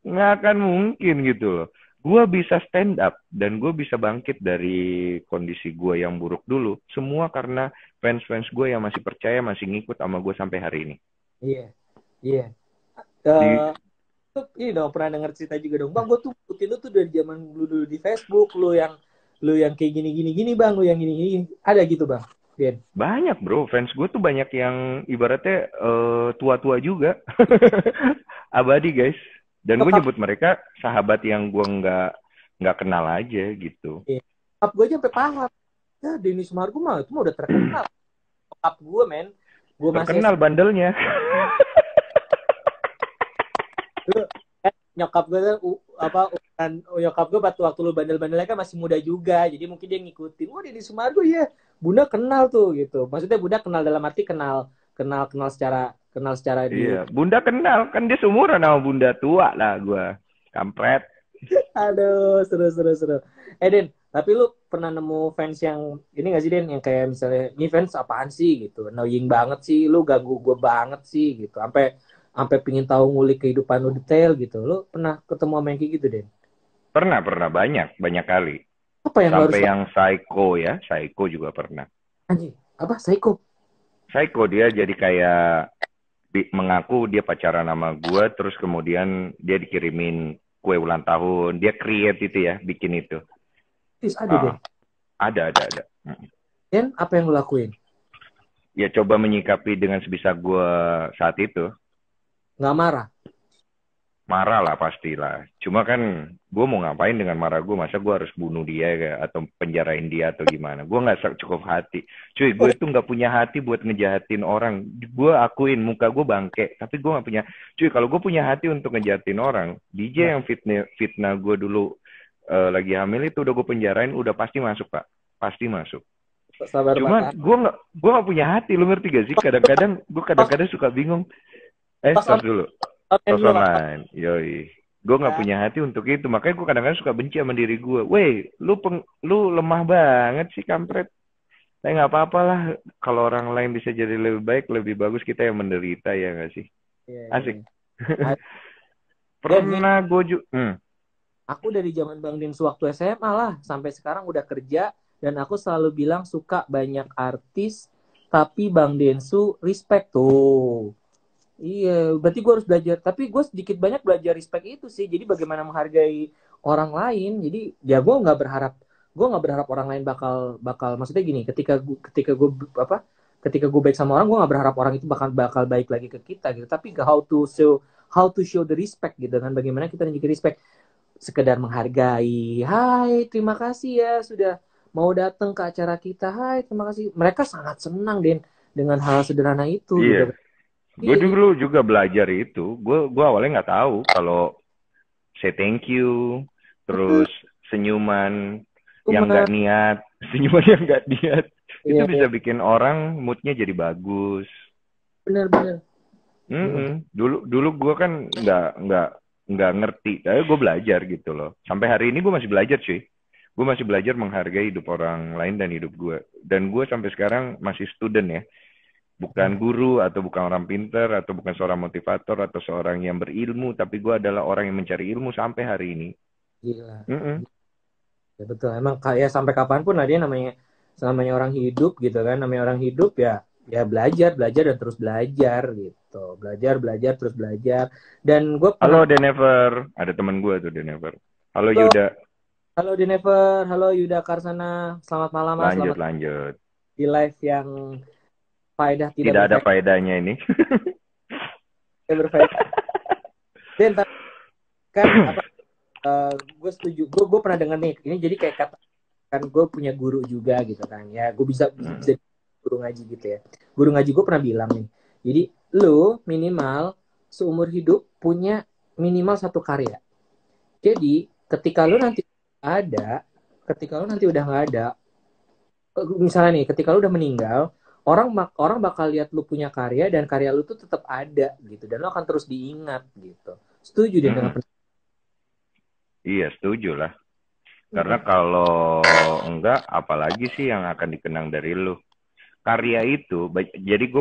nggak akan mungkin gitu loh. Gue bisa stand up dan gue bisa bangkit dari kondisi gue yang buruk dulu. Semua karena fans-fans gue yang masih percaya, masih ngikut sama gue sampai hari ini. Iya. Iya. Di Eh, ini dong pernah denger cerita juga dong. Bang, gue tuh ikutin lu tuh dari zaman lu dulu di Facebook, lu yang kayak gini gini gini bang, lu yang gini gini. Ada gitu bang. Bien. banyak bro, fans gue tuh banyak yang ibaratnya tua-tua juga. Abadi guys. Dan gue Nyokap, nyebut mereka sahabat yang gue nggak kenal aja gitu. iya. Nyokap gue aja sampai paham. Ya, Denny Sumargo mah itu mah udah terkenal. Nyokap gue men, gue masih Terkenal SMP. bandelnya. Lu, nyokap gue tuh apa ukuran nyokap gue waktu lu bandel-bandelnya kan masih muda juga, jadi mungkin dia ngikutin. Oh, Denny Sumargo ya, Bunda kenal tuh gitu. Maksudnya Bunda kenal dalam arti kenal kenal kenal secara di. Iya, Bunda kenal kan dia seumuran sama Bunda tua lah gue. Kampret. Aduh, seru, seru, seru. Den, tapi lu pernah nemu fans yang ini gak sih, Den? Yang kayak misalnya, ini fans apaan sih gitu? Annoying banget sih, lu ganggu gue banget sih gitu. Sampai sampai pingin tahu ngulik kehidupan lu detail gitu. Lu pernah ketemu sama yang kayak gitu, Den? Pernah banyak kali. Apa yang lu harus Sampai yang psycho ya, psycho juga pernah. anjing? Apa? Psycho? Psycho dia jadi kayak mengaku dia pacaran sama gue, terus kemudian dia dikirimin kue ulang tahun, dia create itu ya, bikin itu. Is ada, Den. Ah, ada. Den, apa yang lu lakuin? Ya coba menyikapi dengan sebisa gue saat itu. Nggak marah? Marah lah pastilah. Cuma kan gue mau ngapain dengan marah gue? Masa gue harus bunuh dia ya, atau penjarain dia atau gimana? Gue nggak cukup hati. Cuy, gue itu nggak punya hati buat ngejahatin orang. Gue akuin muka gue bangke, tapi gue nggak punya. Cuy, kalau gue punya hati untuk ngejahatin orang, DJ Nah, yang fitnah gue dulu lagi hamil itu udah gue penjarain, udah pasti masuk pak, pasti masuk. sabar Cuman mata. gue nggak punya hati, lu ngerti gak sih? Kadang-kadang gue Pas, kadang-kadang suka bingung. pas Tos dulu. online Tos lu, Pak. online, yoi. Gue nggak Ya, punya hati untuk itu, makanya gue kadang-kadang suka benci sama diri gue. Weh, lu lemah banget sih kampret. Tapi nggak apa-apa lah, kalau orang lain bisa jadi lebih baik, lebih bagus kita yang menderita ya nggak sih? iya, iya. Asik. Ah, Den, nih, Pernah gue juga. aku dari zaman Bang Din waktu SMA lah sampai sekarang udah kerja dan aku selalu bilang suka banyak artis tapi Bang Densu respect tuh. Iya, berarti gue harus belajar. Tapi gue sedikit banyak belajar respect itu sih. Jadi bagaimana menghargai orang lain. Jadi ya gue nggak berharap orang lain bakal bakal maksudnya gini. Ketika gue baik sama orang, gue nggak berharap orang itu bakal bakal baik lagi ke kita gitu. Tapi how to show the respect gitu kan. Bagaimana kita nunjukin respect, sekedar menghargai. Hai, terima kasih ya sudah mau datang ke acara kita. Hai, terima kasih. Mereka sangat senang dengan hal sederhana itu Iya, gitu kan. gue Iya, jadi dulu juga belajar itu. Gue awalnya nggak tahu kalau say thank you, betul. terus senyuman yang Cuma nggak niat, senyuman yang nggak niat, itu iya, bisa iya, bikin orang moodnya jadi bagus. benar-benar. Hmm. Dulu dulu gue kan nggak ngerti, tapi gue belajar gitu loh. Sampai hari ini gue masih belajar sih. Gue masih belajar menghargai hidup orang lain dan hidup gue. Dan gue sampai sekarang masih student ya, bukan guru atau bukan orang pinter atau bukan seorang motivator atau seorang yang berilmu, tapi gue adalah orang yang mencari ilmu sampai hari ini. Gila. Mm-mm. Ya betul. Emang kayak sampai kapanpun lah dia namanya namanya orang hidup gitu kan. Namanya orang hidup ya ya belajar, belajar dan terus belajar gitu. Belajar, belajar terus belajar. Dan gue pernah Halo Denever, ada teman gue tuh Denever. Halo halo, Yuda, halo Denever, halo Yuda Karsana. Selamat malam Mas, lanjut selamat lanjut. di live yang faedah tidak Tidak ada berfaedah, faedahnya ini. berfaedah. Dan kan apa gue setuju. Gue pernah dengar nih. Ini jadi kayak kata kan gue punya guru juga gitu kan ya gue bisa guru ngaji gitu ya. Guru ngaji gue pernah bilang nih, jadi lu minimal seumur hidup punya minimal satu karya. Jadi ada ketika lu nanti udah nggak ada, misalnya nih ketika lu udah meninggal, orang bakal lihat lu punya karya dan karya lu tuh tetap ada gitu dan lu akan terus diingat gitu. Setuju deh dengan Iya, setuju lah. Karena pendapat. kalau enggak, apalagi sih yang akan dikenang dari lu? Karya itu, jadi gue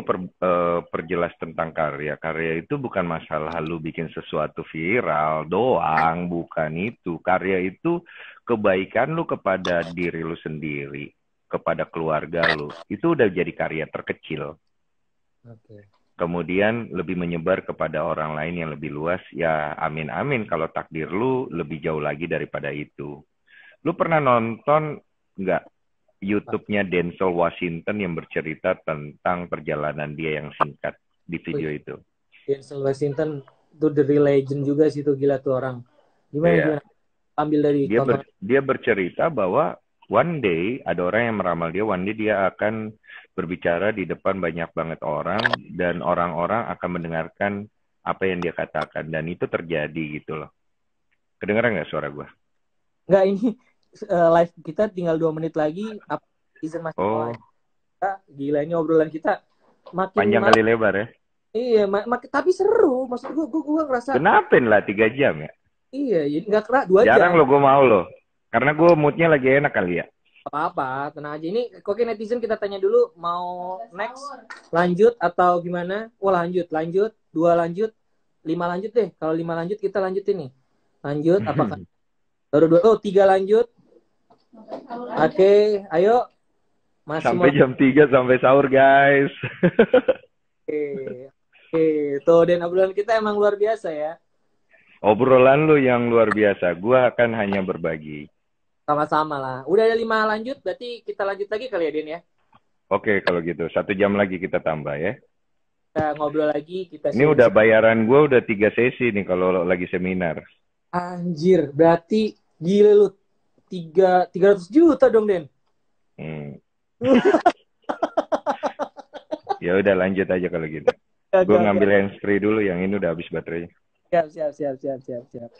perjelas tentang karya. Karya itu bukan masalah lu bikin sesuatu viral doang, bukan itu. Karya itu kebaikan lu kepada diri lu sendiri, kepada keluarga lu. Itu udah jadi karya terkecil. Oke. Kemudian lebih menyebar kepada orang lain yang lebih luas, ya amin amin kalau takdir lu lebih jauh lagi daripada itu. Lu pernah nonton nggak YouTube-nya Denzel Washington yang bercerita tentang perjalanan dia yang singkat di video Wih, itu? Denzel Washington tuh the real legend juga sih tuh, gila tuh orang. Gimana Iya, gimana? Ambil dari tontonan. dia bercerita bahwa one day ada orang yang meramal dia, one day dia akan berbicara di depan banyak banget orang dan orang-orang akan mendengarkan apa yang dia katakan dan itu terjadi gitu loh. Kedengeran nggak suara gue? Enggak, ini live kita tinggal 2 menit lagi. Apa season masih mau Oh, lanjut? Gila ini obrolan kita makin panjang malam. kali lebar ya. Iya, tapi seru. Maksud gue ngerasa Kenapa lah 3 jam ya? iya, jadi nggak kena 2 jam. Jarang lo gue mau lo. Karena gue moodnya lagi enak kali ya. Apa-apa, tenang aja. Ini oke netizen kita tanya dulu mau next lanjut atau gimana? Oh lanjut, lanjut, 2 lanjut, 5 lanjut deh. Kalau 5 lanjut kita lanjut ini. Lanjut, apakah baru dua? Oh 3 lanjut. Oke, ayo. Masih mau Sampai jam 3 sampai sahur guys. oke. Oke, tuh dan obrolan kita emang luar biasa ya. Obrolan lu yang luar biasa. Gue akan hanya berbagi. Sama-sama lah. Udah ada 5 lanjut, berarti kita lanjut lagi kali ya, Den ya. Oke kalau gitu. 1 jam lagi kita tambah ya. Kita ngobrol lagi, kita Ini udah sharing-sharing. bayaran gue udah 3 sesi nih kalau lagi seminar. Anjir, berarti gila lu 300 juta dong, Den. Hmm. Ya udah lanjut aja kalau gitu. Gue Gak. ngambil handsfree dulu yang ini udah habis baterainya. Siap, siap, siap, siap, siap, siap.